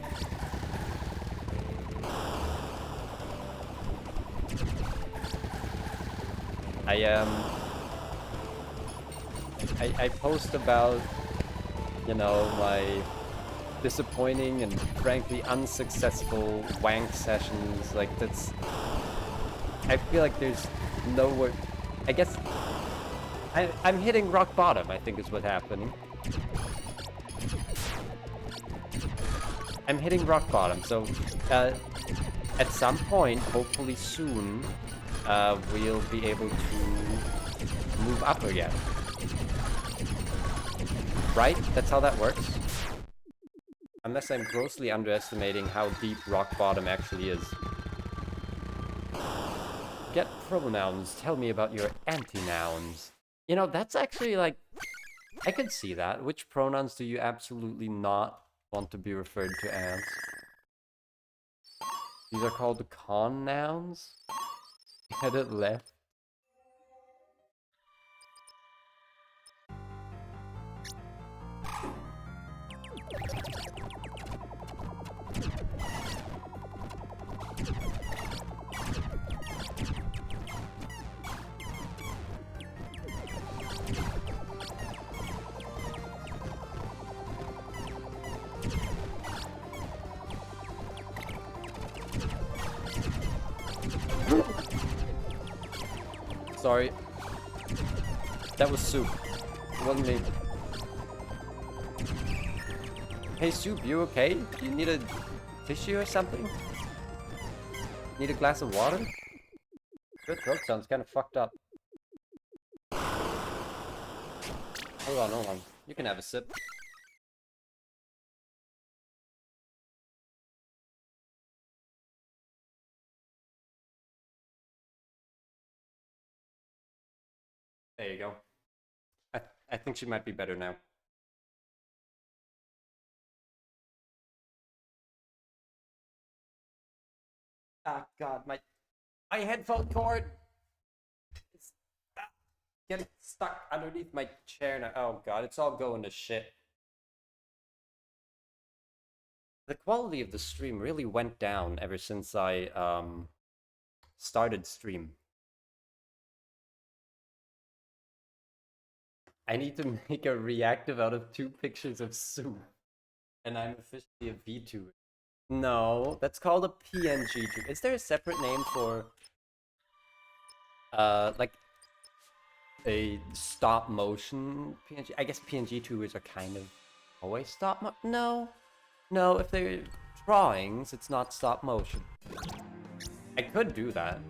I post about, you know, my disappointing and frankly unsuccessful wank sessions. Like, that's... I feel like there's nowhere... I guess... I'm hitting rock bottom, I think is what's happening. I'm hitting rock bottom, so... at some point, hopefully soon, we'll be able to move up again. Right? That's how that works? Unless I'm grossly underestimating how deep rock bottom actually is. Get pronouns. Tell me about your anti-nouns. You know, that's actually like... I could see that. Which pronouns do you absolutely not want to be referred to as? These are called con nouns? Edit left. Sorry. That was Soup. It wasn't me. Hey Soup, you okay? You need a tissue or something? Need a glass of water? Your throat sounds kind of fucked up. Hold on, hold on. You can have a sip. There you go. I think she might be better now. Ah, God, my headphone cord is getting stuck underneath my chair now. Oh, God, it's all going to shit. The quality of the stream really went down ever since I started stream. I need to make a reactive out of 2 pictures of Soup. And I'm officially a VTuber. No, that's called a PNG tube. Is there a separate name for... like... a stop motion PNG? I guess PNG tubers are kind of... always stop mo... No. No, if they're drawings, it's not stop motion. I could do that.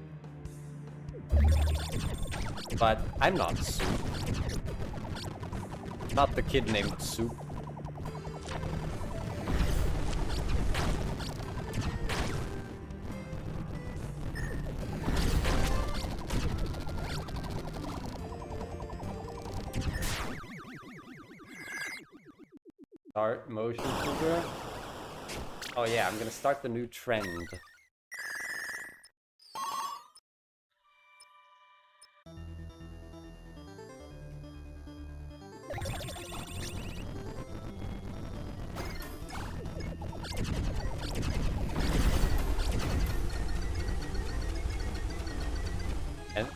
But I'm not Soup. Not the kid named Soup. Start motion trigger. Oh yeah, I'm gonna start the new trend.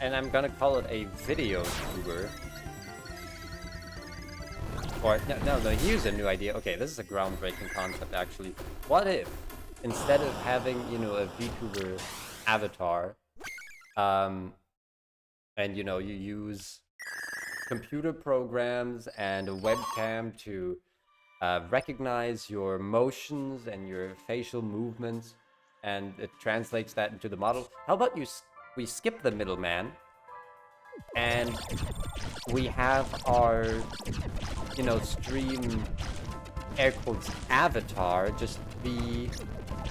And I'm gonna call it a video tuber. Or, no, here's a new idea. Okay, this is a groundbreaking concept, actually. What if, instead of having, you know, a VTuber avatar, and, you know, you use computer programs and a webcam to recognize your motions and your facial movements, and it translates that into the model. How about we skip the middleman, and we have our, you know, stream air quotes avatar just be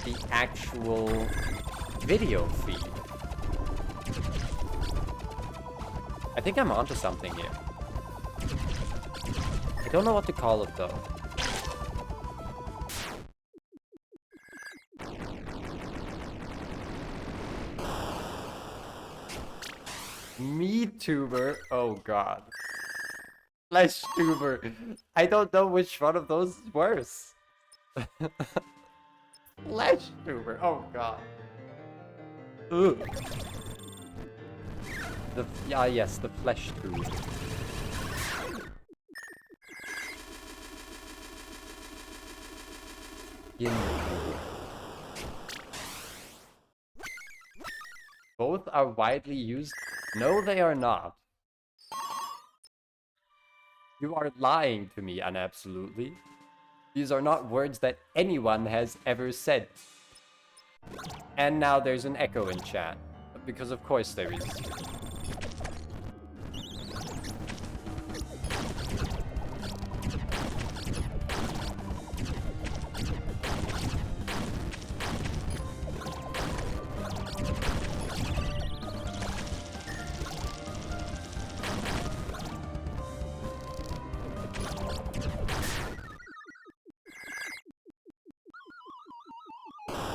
the actual video feed. I think I'm onto something here. I don't know what to call it though. MeTuber? Oh god. FleshTuber. I don't know which one of those is worse. FleshTuber. Oh god. Ugh. Yes, the FleshTuber. Both are widely used. No, they are not. You are lying to me, and absolutely. These are not words that anyone has ever said. And now there's an echo in chat. Because of course there is.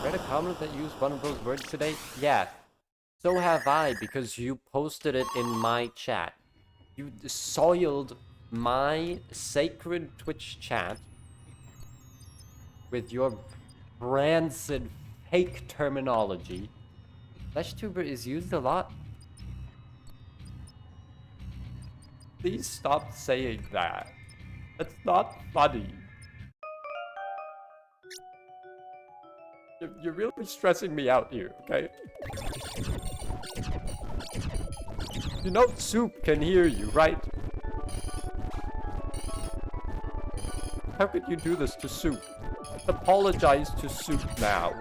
Read a comment that used one of those words today? Yeah. So have I, because you posted it in my chat. You soiled my sacred Twitch chat with your rancid fake terminology. FleshTuber is used a lot. Please stop saying that. That's not funny. You're really stressing me out here, okay? You know Soup can hear you, right? How could you do this to Soup? Apologize to Soup now.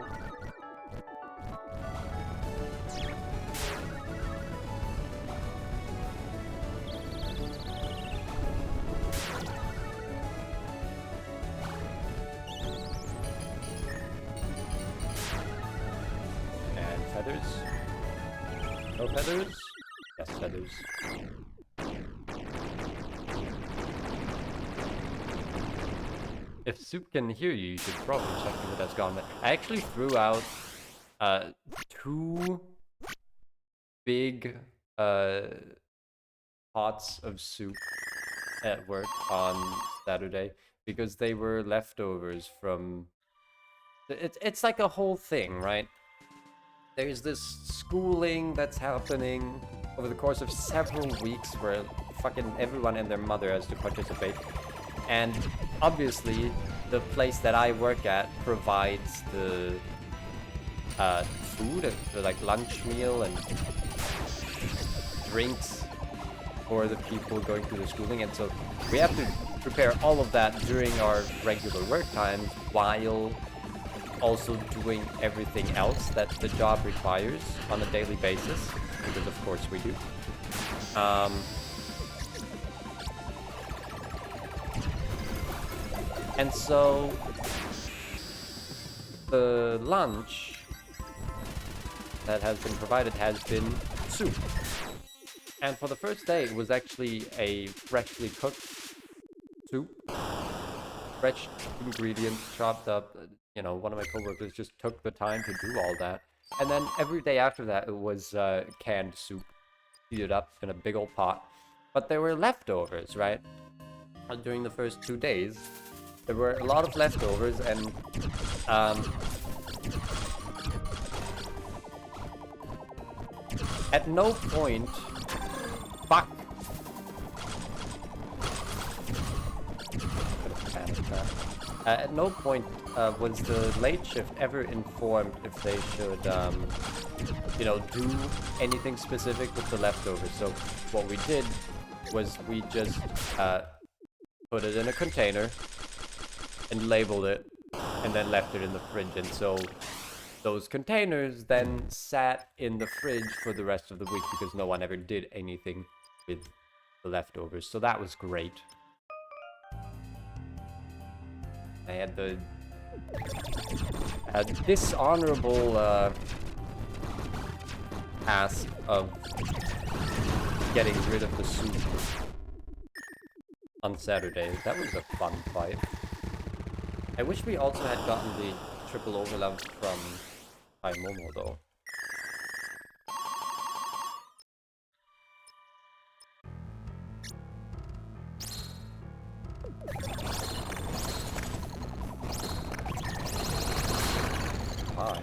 And feathers? No feathers? Yes, feathers. If Soup can hear you, you should probably check where that's gone. But I actually threw out 2 big pots of soup at work on Saturday because they were leftovers from... It's like a whole thing, right? There's this schooling that's happening over the course of several weeks where fucking everyone and their mother has to participate. And obviously, the place that I work at provides the food, the like lunch meal and drinks for the people going through the schooling. And so we have to prepare all of that during our regular work times while also doing everything else that the job requires on a daily basis, because of course we do. And so the lunch that has been provided has been soup. And for the first day, it was actually a freshly cooked soup. Fresh ingredients chopped up. You know, one of my coworkers just took the time to do all that. And then every day after that, it was canned soup. Heated up in a big old pot. But there were leftovers, right? During the first 2 days. There were a lot of leftovers, and At no point... Fuck! At no point was the late shift ever informed if they should, you know, do anything specific with the leftovers. So what we did was we just put it in a container and labeled it and then left it in the fridge. And so those containers then sat in the fridge for the rest of the week because no one ever did anything with the leftovers. So that was great. I had the dishonorable task of getting rid of the soup on Saturday. That was a fun fight. I wish we also had gotten the triple overlap from Momo though. Hi.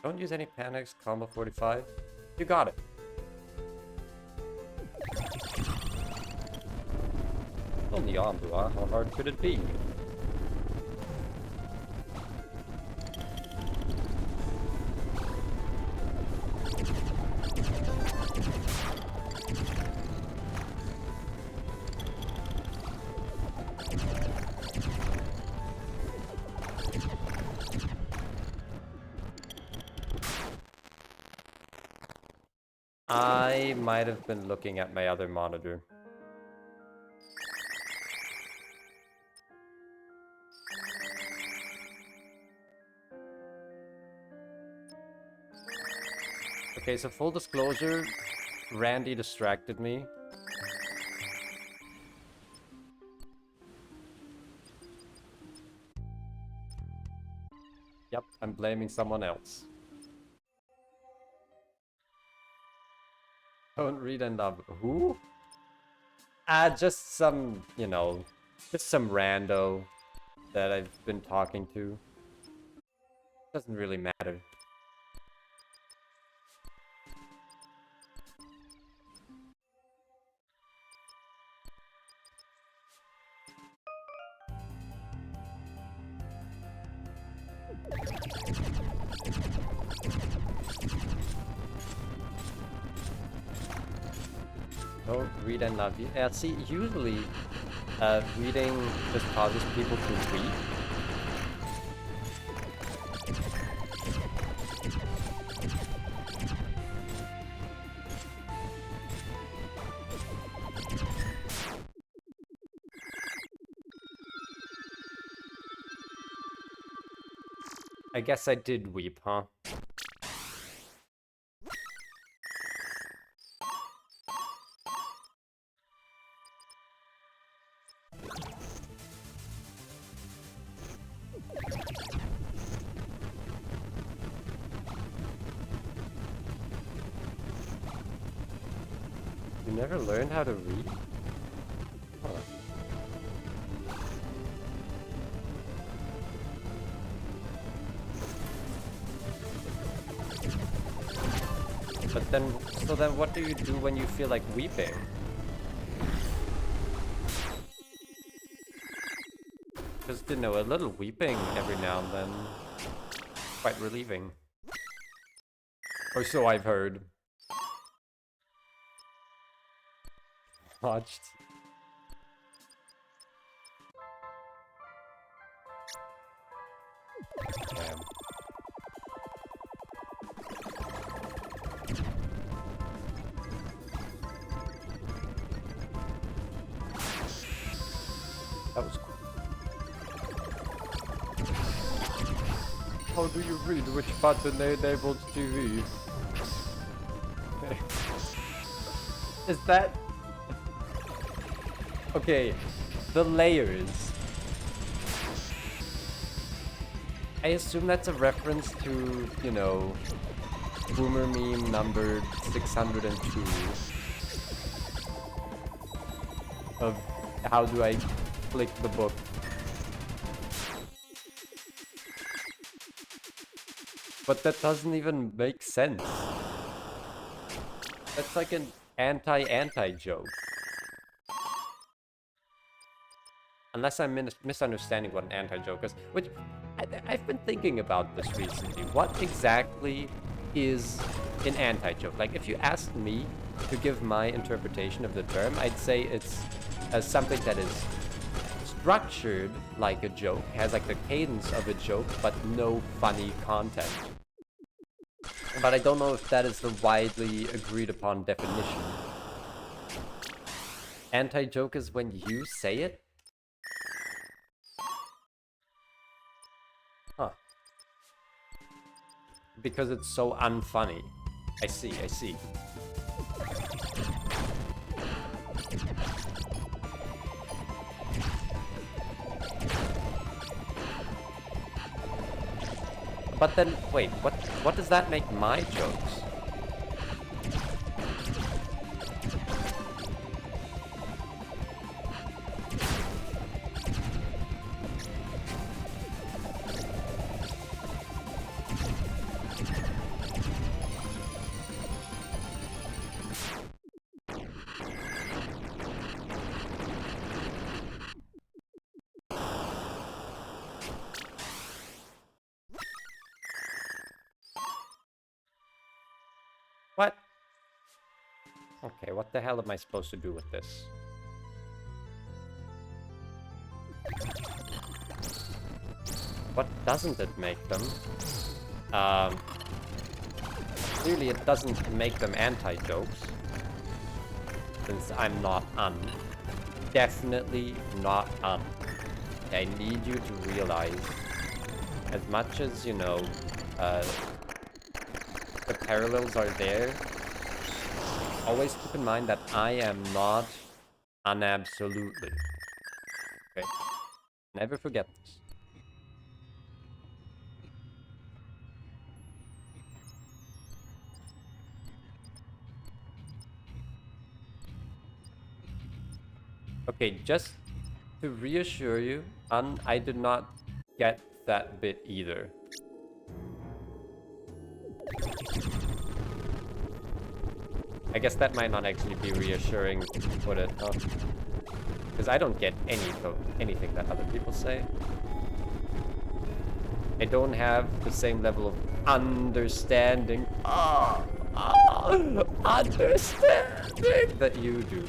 Don't use any panics, combo 45. You got it. Only Ambua, how hard could it be? I might have been looking at my other monitor. Okay, so full disclosure, Randy distracted me. Yep, I'm blaming someone else. Don't read and love. Who? Just some, you know, just some rando that I've been talking to. Doesn't really matter. Don't read and love you. Yeah, see, usually reading just causes people to weep. I guess I did weep, huh? You never learned how to read? Huh. But then, so then what do you do when you feel like weeping? Because, you know, a little weeping every now and then, quite relieving. Or so I've heard. Watched. Damn. That was cool. How do you read which button enables TV? Is that... Okay, the layers. I assume that's a reference to, you know, Boomer meme number 602 of how do I click the book. But that doesn't even make sense. That's like an anti-anti joke. Unless I'm misunderstanding what an anti-joke is, which I've been thinking about this recently. What exactly is an anti-joke? Like, if you asked me to give my interpretation of the term, I'd say it's something that is structured like a joke, has like the cadence of a joke, but no funny content. But I don't know if that is the widely agreed upon definition. Anti-joke is when you say it? Huh. Because it's so unfunny. I see, I see. But then, wait, what does that make my jokes? What? Okay, what the hell am I supposed to do with this? What doesn't it make them? Clearly it doesn't make them anti-jokes. Since I'm not un. Definitely not un. I need you to realize, as much as, you know, the parallels are there, always keep in mind that I am not unabsolutely. Okay? Never forget this. Okay, just to reassure you, I did not get that bit either. I guess that might not actually be reassuring to put it, huh? Because I don't get anything that other people say. I don't have the same level of understanding. Understanding that you do.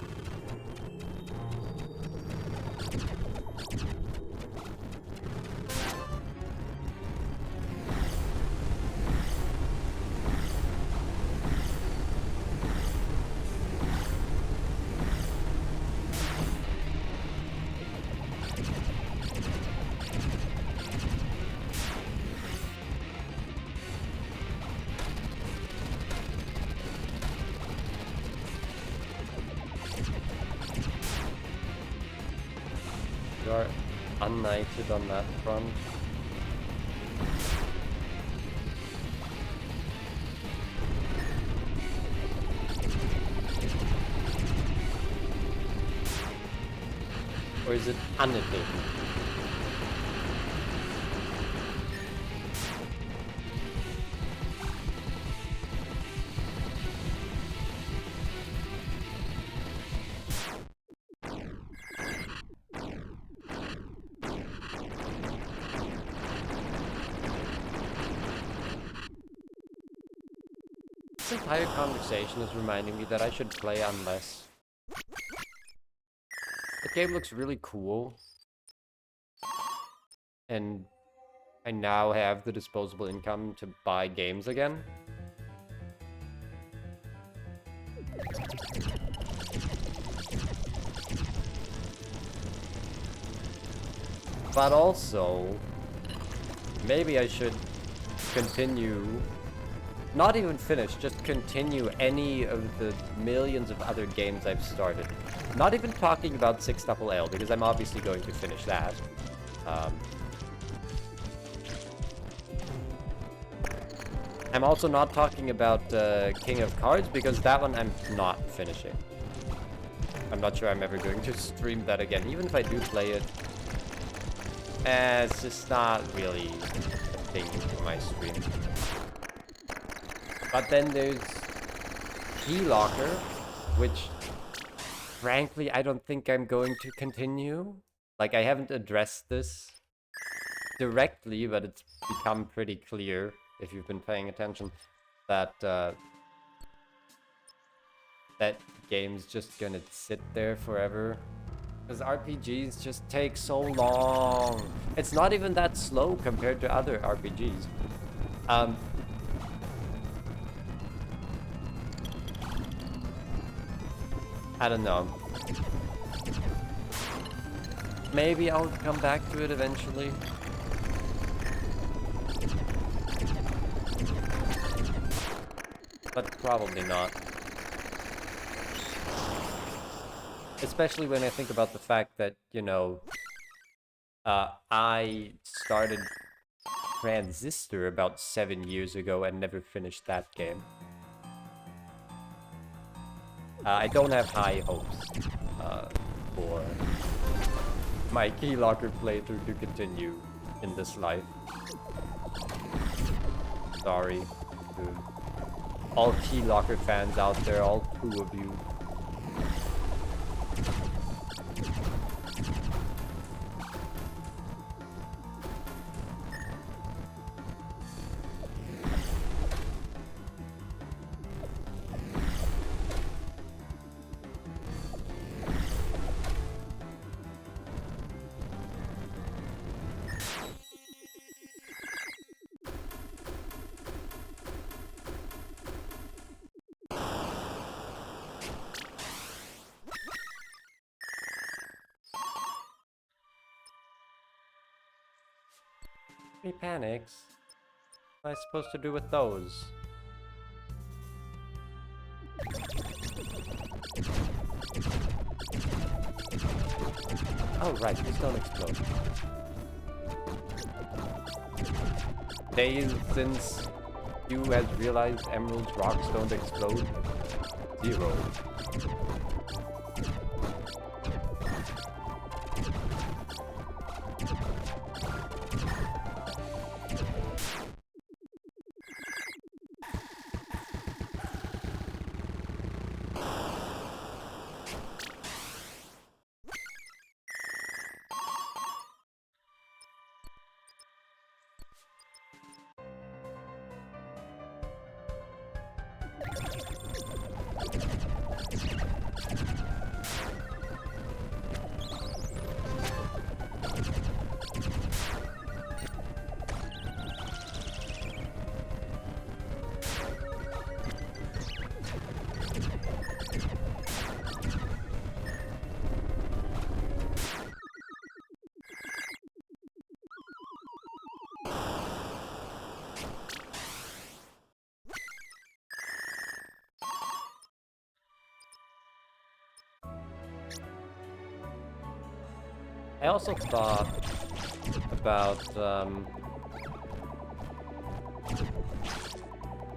You are unknighted on that front. Or is it unknighted? This entire conversation is reminding me that I should play Unless. The game looks really cool. And I now have the disposable income to buy games again. But also, maybe I should continue not even finish, just continue any of the millions of other games I've started. Not even talking about 6LL, because I'm obviously going to finish that. I'm also not talking about King of Cards, because that one I'm not finishing. I'm not sure I'm ever going to stream that again, even if I do play it. It's just not really a thing for my stream. But then there's Keylocker, which, frankly, I don't think I'm going to continue. Like, I haven't addressed this directly, but it's become pretty clear, if you've been paying attention, that that game's just gonna sit there forever. Because RPGs just take so long. It's not even that slow compared to other RPGs. I don't know. Maybe I'll come back to it eventually. But probably not. Especially when I think about the fact that, you know, I started Transistor about 7 years ago and never finished that game. I don't have high hopes for my Keylocker playthrough to continue in this life. Sorry to all Keylocker fans out there, all 2 of you. He panics. What am I supposed to do with those? Oh right, these don't explode. Days since you has realized emeralds rocks don't explode? 0. I also thought about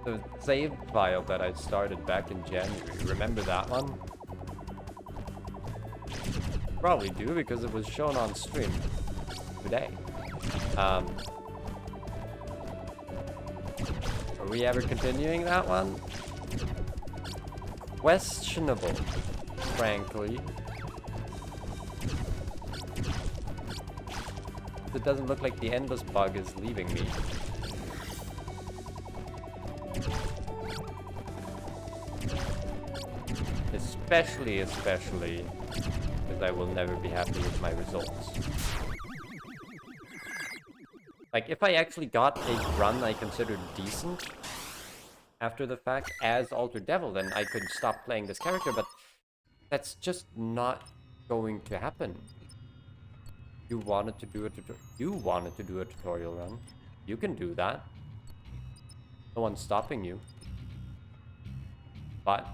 the save file that I started back in January. Remember that one? Probably do, because it was shown on stream today. Are we ever continuing that one? Questionable, frankly. It doesn't look like the endless bug is leaving me. Especially because I will never be happy with my results. Like, if I actually got a run I considered decent after the fact as Alter Devil, then I could stop playing this character, but that's just not going to happen. You wanted to do a tutorial run. You can do that. No one's stopping you. But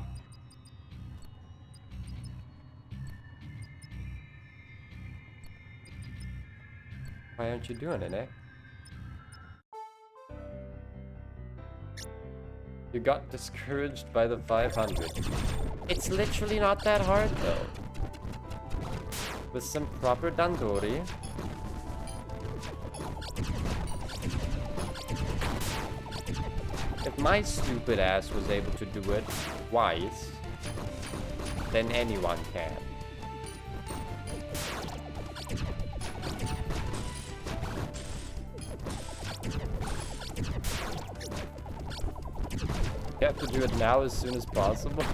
why aren't you doing it, eh? You got discouraged by the 500. It's literally not that hard though. With some proper dandori. If my stupid ass was able to do it twice, then anyone can. You have to do it now as soon as possible.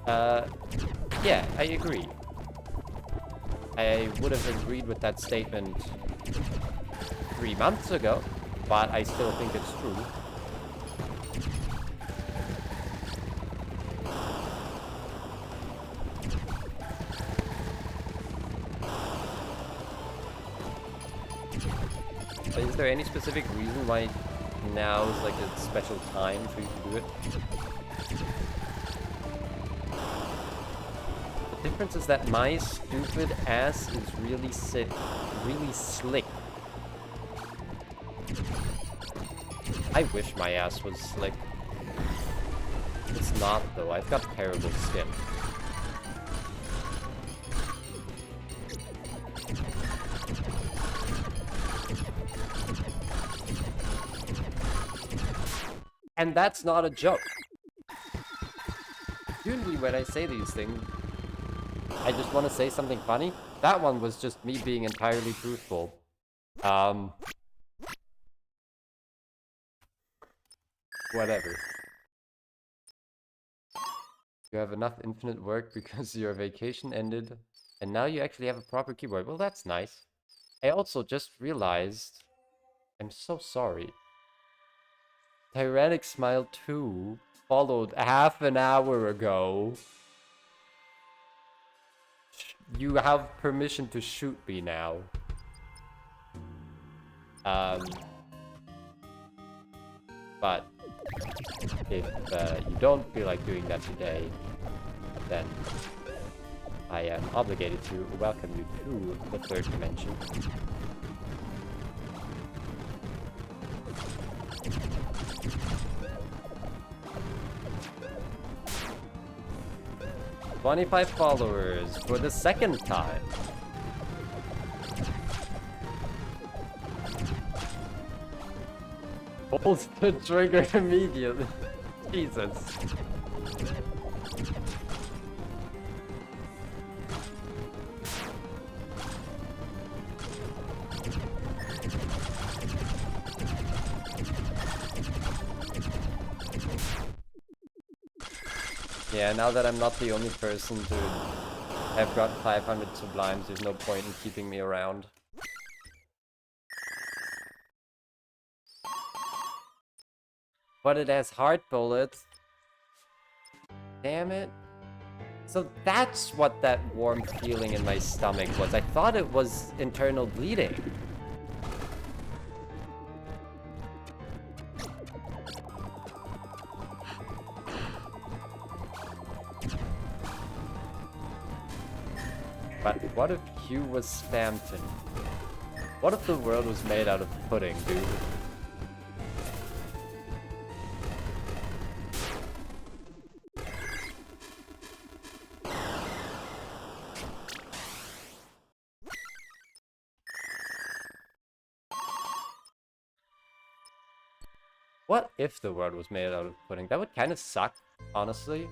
Yeah, I agree. I would have agreed with that statement 3 months ago, but I still think it's true. Is there any specific reason why now is like a special time for you to do it? The difference is that my stupid ass is really slick. I wish my ass was slick. It's not though, I've got terrible skin. And that's not a joke. Usually when I say these things, I just want to say something funny. That one was just me being entirely truthful. Whatever. You have enough infinite work because your vacation ended, and now you actually have a proper keyboard. Well, that's nice. I also just realized... I'm so sorry. Tyrannic Smile 2 followed half an hour ago. You have permission to shoot me now. But if you don't feel like doing that today, then I am obligated to welcome you to the third dimension. "25 followers for the second time." Pull the trigger immediately. Jesus. Yeah, now that I'm not the only person to have got 500 sublimes, there's no point in keeping me around. But it has heart bullets. Damn it. So that's what that warm feeling in my stomach was. I thought it was internal bleeding. But what if Q was Spamton? What if the world was made out of pudding, dude? What if the world was made out of pudding? That would kind of suck, honestly.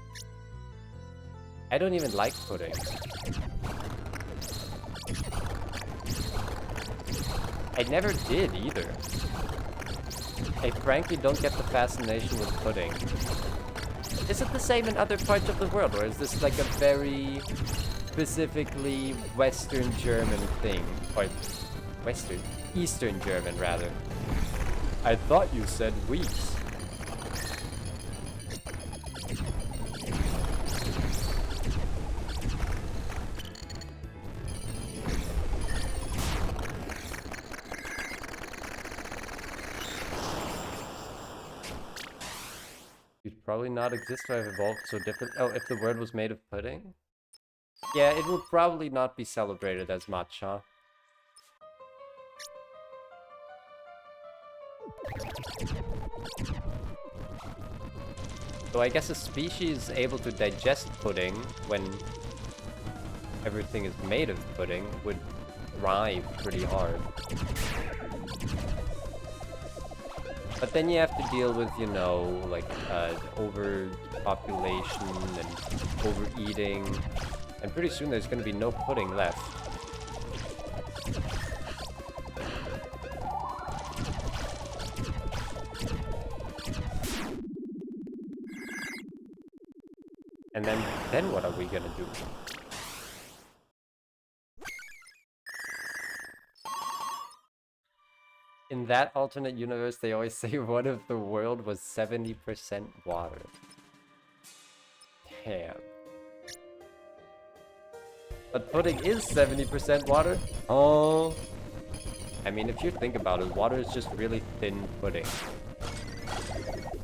I don't even like pudding. I never did either. I frankly don't get the fascination with pudding. Is it the same in other parts of the world, or is this like a very specifically Western German thing? Or Eastern German rather. I thought you said weeks. You'd probably not exist to have evolved so different. Oh, if the world was made of pudding? Yeah, it would probably not be celebrated as much, huh? So I guess a species able to digest pudding when everything is made of pudding would thrive pretty hard. But then you have to deal with, you know, like overpopulation and overeating. And pretty soon there's going to be no pudding left. And then what are we gonna do? In that alternate universe, they always say what if the world was 70% water? Damn. But pudding is 70% water? Oh. I mean, if you think about it, water is just really thin pudding.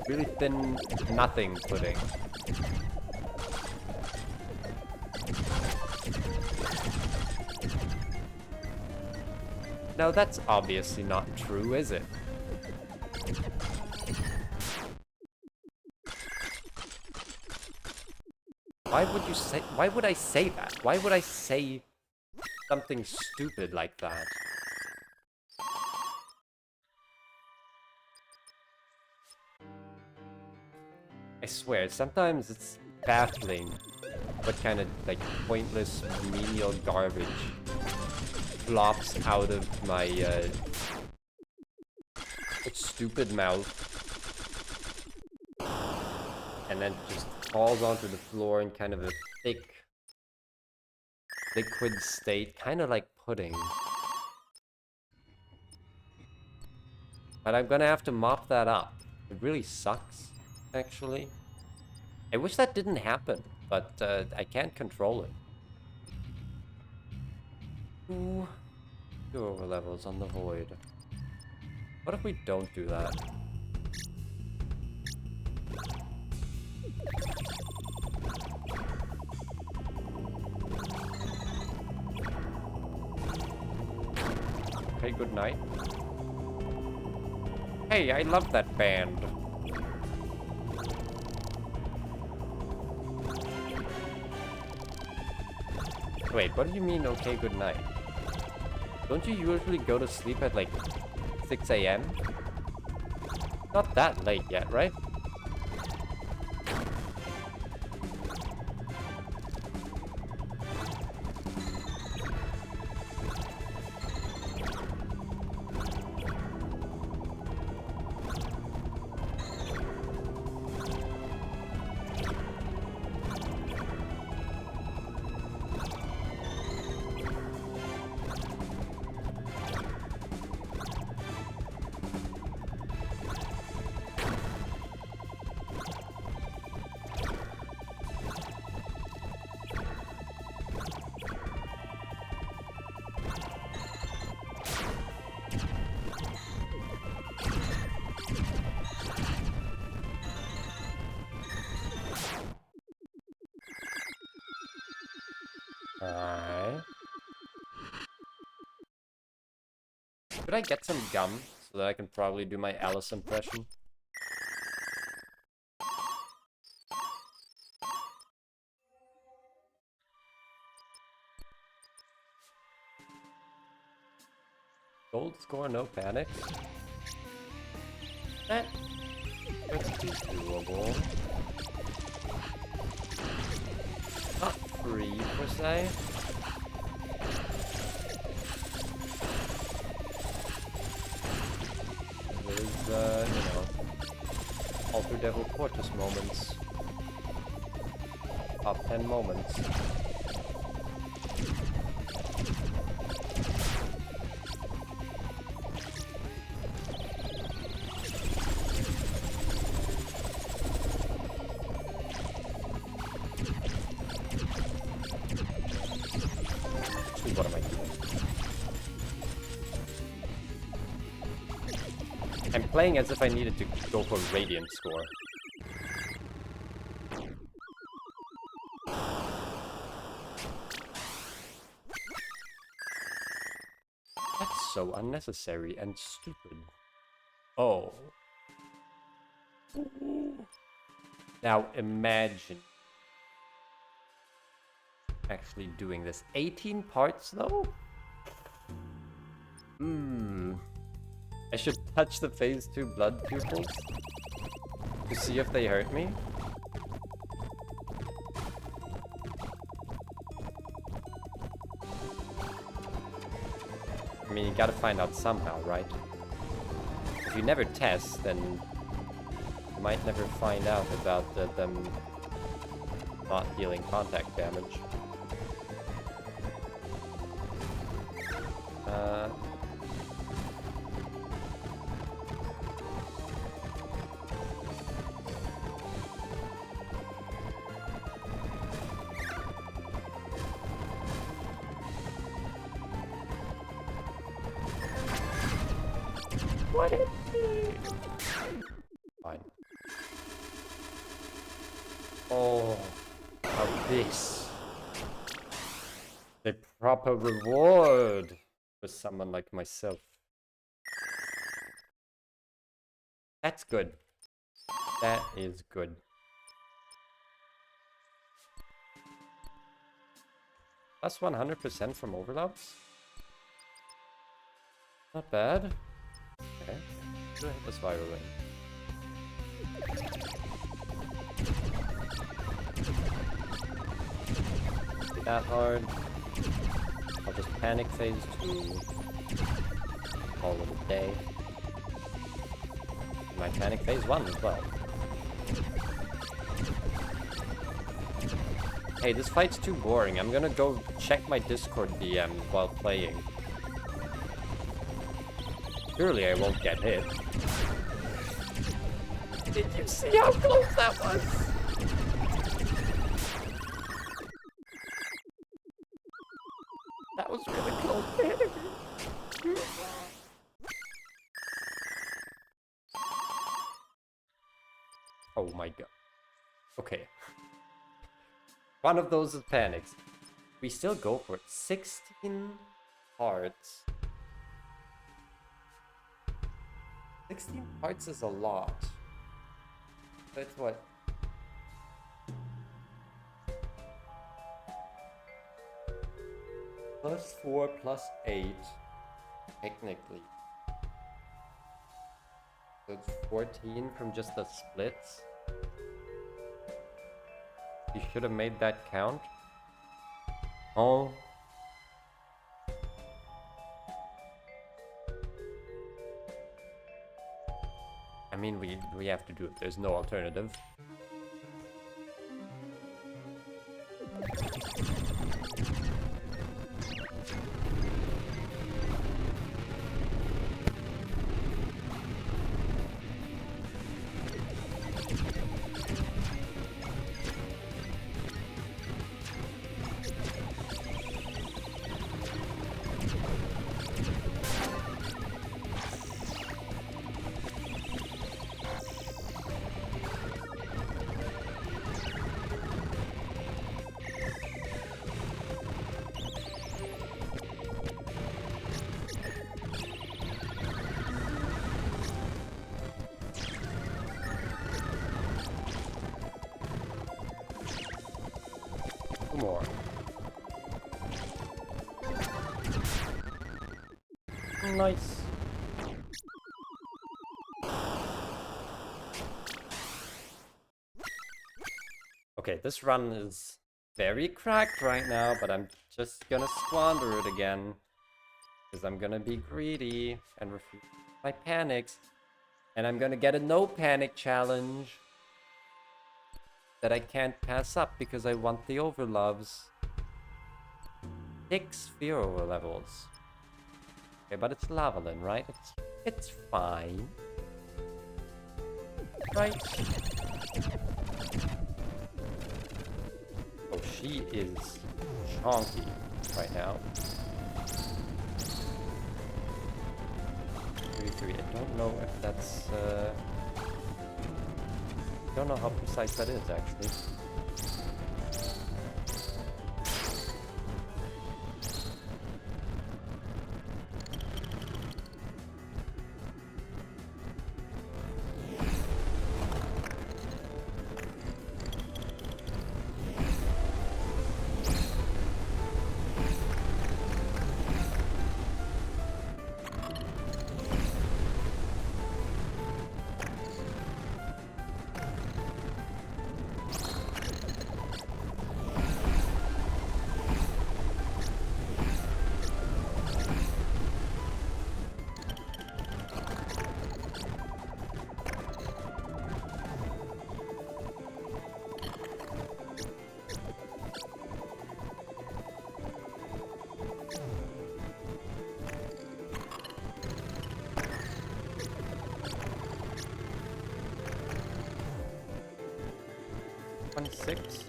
Really thin, nothing pudding. Now that's obviously not true, is it? Why would I say that? Why would I say something stupid like that? I swear, sometimes it's baffling what kind of, like, pointless, menial garbage flops out of my, stupid mouth. And then just falls onto the floor in kind of a thick, liquid state, kind of like pudding. But I'm gonna have to mop that up. It really sucks, actually. I wish that didn't happen, but I can't control it. Ooh. 2 overlevels on the void. What if we don't do that? Okay, good night. Hey, I love that band. Wait, what do you mean, okay, good night? Don't you usually go to sleep at like 6 AM? Not that late yet, right? Alright. Could I get some gum so that I can probably do my Alice impression? Gold score, no panic. That could be doable. Not free, per se. There's, you know, Alter Devil Quartus moments. Top 10 moments. What am I doing? I'm playing as if I needed to go for Radiant score. That's so unnecessary and stupid. Oh. Now imagine actually doing this. 18 parts though? I should touch the phase 2 blood pupils to see if they hurt me. I mean, you gotta find out somehow, right? If you never test, then you might never find out about them not dealing contact damage. What is it? Fine. Oh, now this. The proper reward for someone like myself. That's good. That is good. Plus 100% from overlaps? Not bad. Okay. Should I hit this viral ring? That hard. I'll just panic phase 2. Call it a day. My panic phase 1 as well. Hey, this fight's too boring. I'm gonna go check my Discord DM while playing. Surely I won't get hit. Did you see how close that was? That was really close to hitting me. Oh my god. Okay. One of those is panics. We still go for it. 16 hearts. 16 hearts is a lot. That's what? Plus 4 plus 8. Technically. So it's 14 from just the splits. You should have made that count. Oh. I mean, we have to do it. There's no alternative. More. Nice. Okay, this run is very cracked right now, but I'm just gonna squander it again. Because I'm gonna be greedy and refuse my panics. And I'm gonna get a no panic challenge that I can't pass up because I want the overloves. 6 fear over levels. Okay, but it's Lavalin, right? It's fine. Right? Oh, she is chonky right now. history. I don't know if that's... I don't know how precise that is, actually.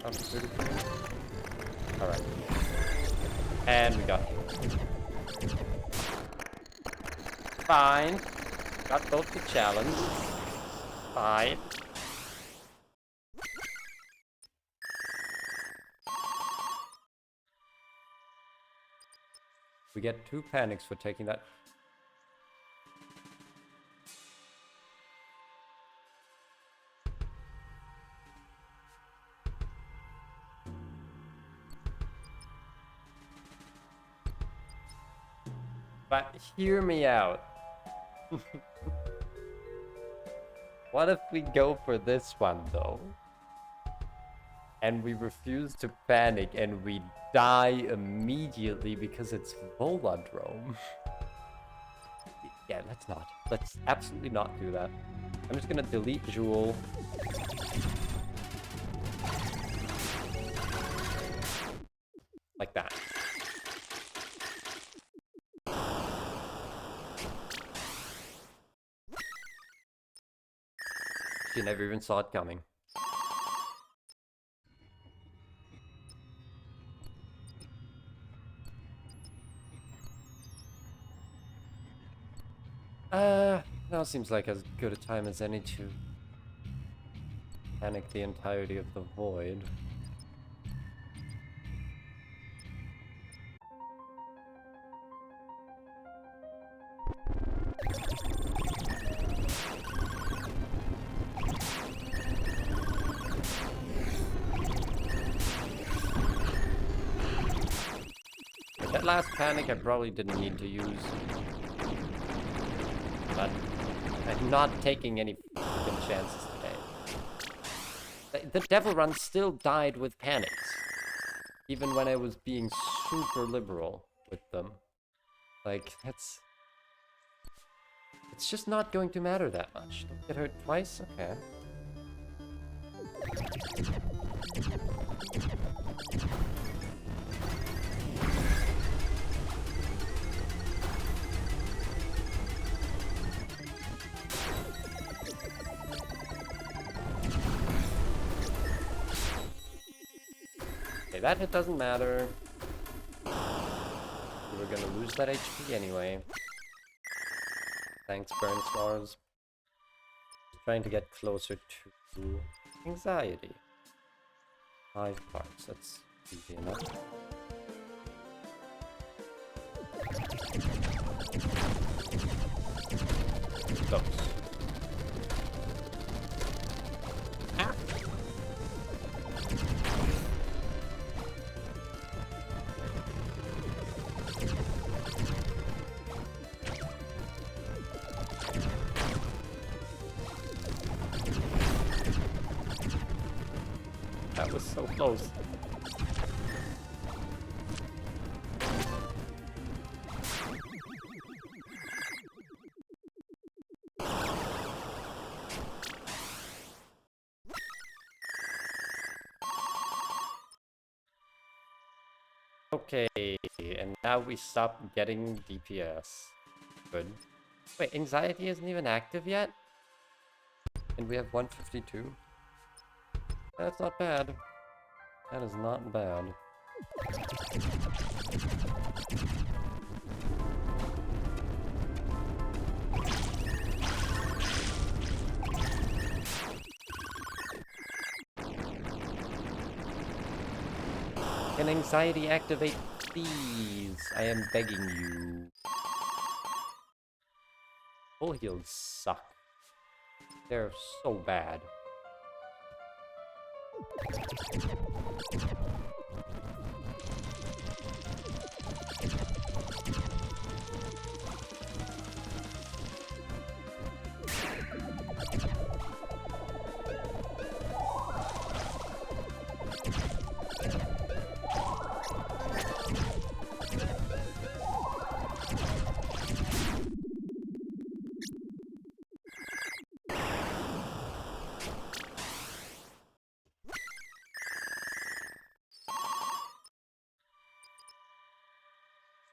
Out of 33. Alright. And we got you. Fine. Got both the challenge. Fine. We get 2 panics for taking that. But hear me out. What if we go for this one though? And we refuse to panic and we die immediately because it's Voladrome. Yeah, let's not. Let's absolutely not do that. I'm just gonna delete Jewel. Like that. She never even saw it coming. Now seems like as good a time as any to panic the entirety of the void. That last panic I probably didn't need to use. But I'm not taking any freaking chances today. The Devil Run still died with panics. Even when I was being super liberal with them. Like, that's... It's just not going to matter that much. Don't get hurt twice? Okay. Okay, that hit doesn't matter. We were gonna lose that HP anyway. Thanks, Burn Scars. Trying to get closer to anxiety. 5 parts, that's easy enough. Those. Ah. That was so close. Okay, and now we stop getting DPS. Good. Wait, anxiety isn't even active yet? And we have 152? That's not bad. That is not bad. Can anxiety activate, please? I am begging you. Full heals suck. They're so bad.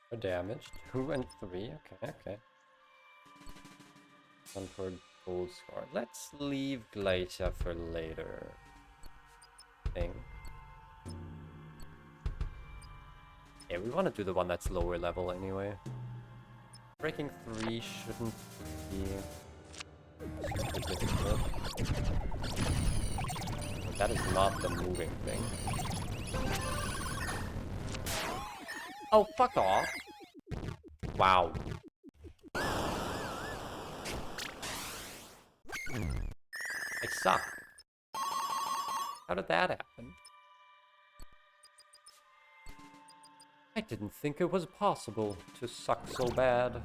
For damage, 2 and 3. Okay, okay. One for gold score. Let's leave Glacia for later. Thing. Yeah, we want to do the one that's lower level anyway. Breaking 3 shouldn't be super difficult. But that is not the moving thing. Oh, fuck off! Wow. I suck. How did that happen? I didn't think it was possible to suck so bad.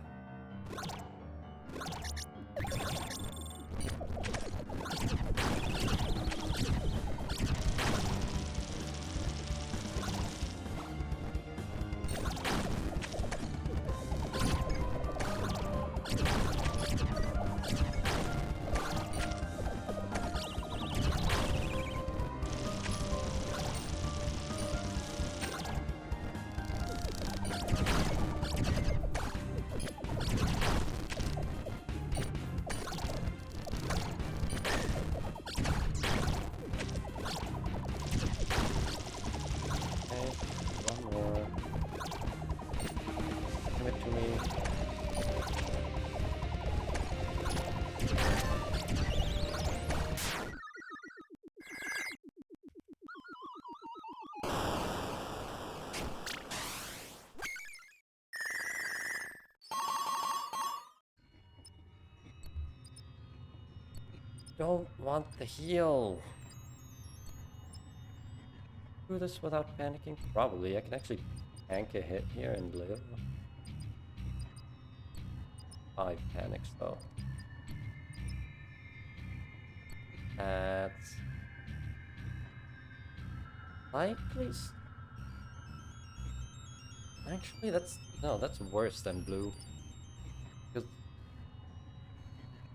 Don't want the heal. Do this without panicking? Probably. I can actually tank a hit here and live. 5 panics though. That's likely. Actually, that's worse than blue. Because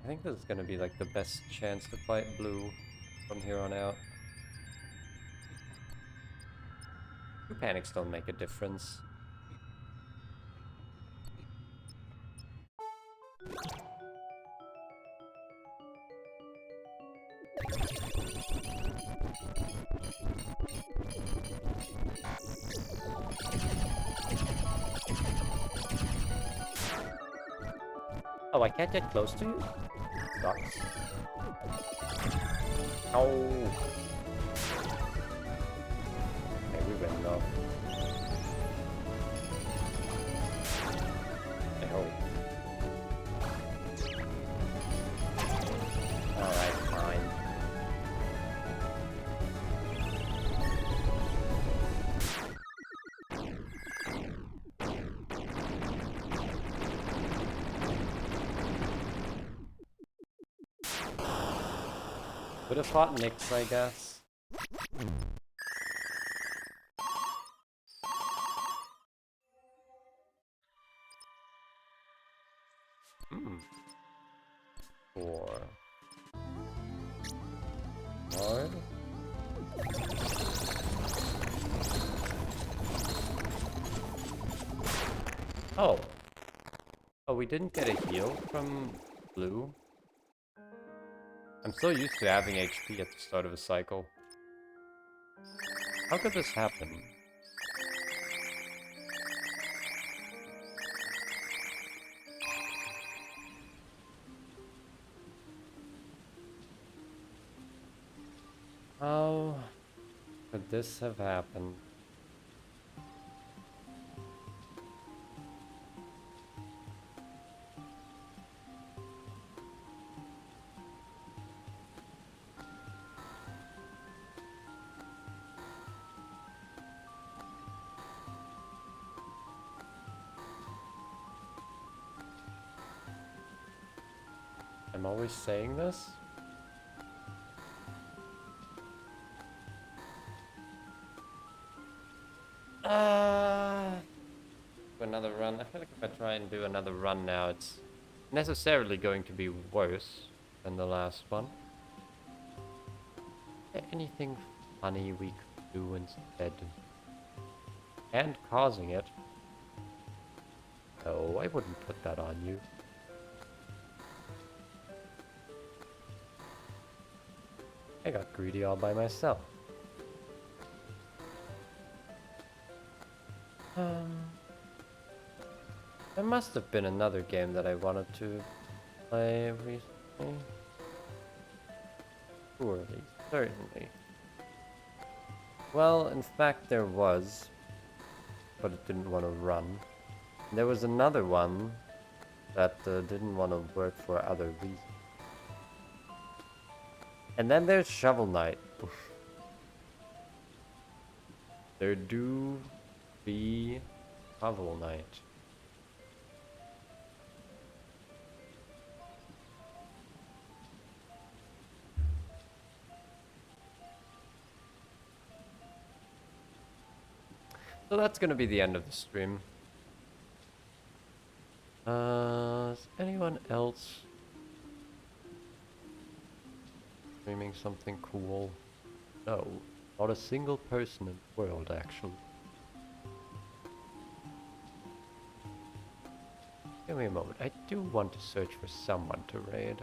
I think this is gonna be like the best chance to fight blue from here on out. 2 panics don't make a difference. Oh, I can't get close to you? Sucks. Oh. Okay, we win though. I hope. Alright, fine. Would have fought Nyx, I guess. Hmm. 4. Hard. Oh. Oh, we didn't get a heal from blue? I'm so used to having HP at the start of a cycle. How could this happen? How could this have happened? I'm always saying this. Another run. I feel like if I try and do another run now, it's necessarily going to be worse than the last one. Is there anything funny we could do instead? And causing it? No, I wouldn't put that on you. I got greedy all by myself. There must have been another game that I wanted to play recently. Surely, certainly. Well, in fact there was, but it didn't want to run. There was another one that didn't want to work for other reasons. And then there's Shovel Knight. There do be Shovel Knight. So that's gonna be the end of the stream. Is anyone else streaming something cool? No, not a single person in the world, actually. Give me a moment. I do want to search for someone to raid.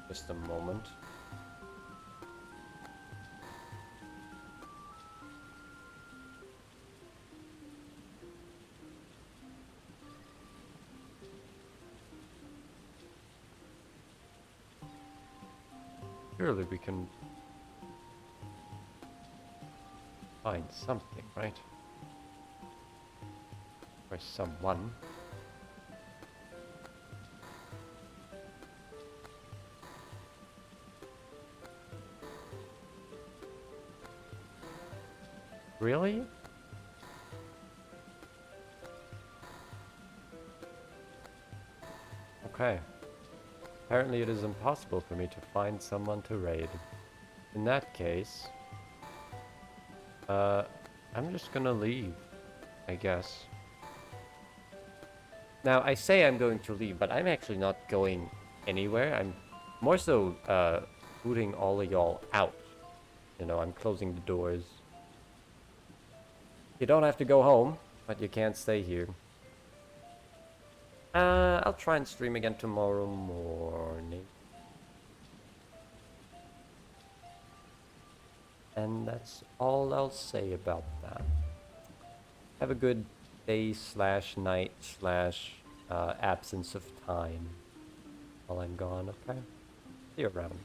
Just a moment. Surely we can find something, right? Or someone. Really? Okay. Apparently it is impossible for me to find someone to raid. In that case, I'm just gonna leave, I guess. Now, I say I'm going to leave, but I'm actually not going anywhere. I'm more so, booting all of y'all out. You know, I'm closing the doors. You don't have to go home, but you can't stay here. I'll try and stream again tomorrow morning. And that's all I'll say about that. Have a good day slash night slash absence of time while I'm gone, okay? See you around.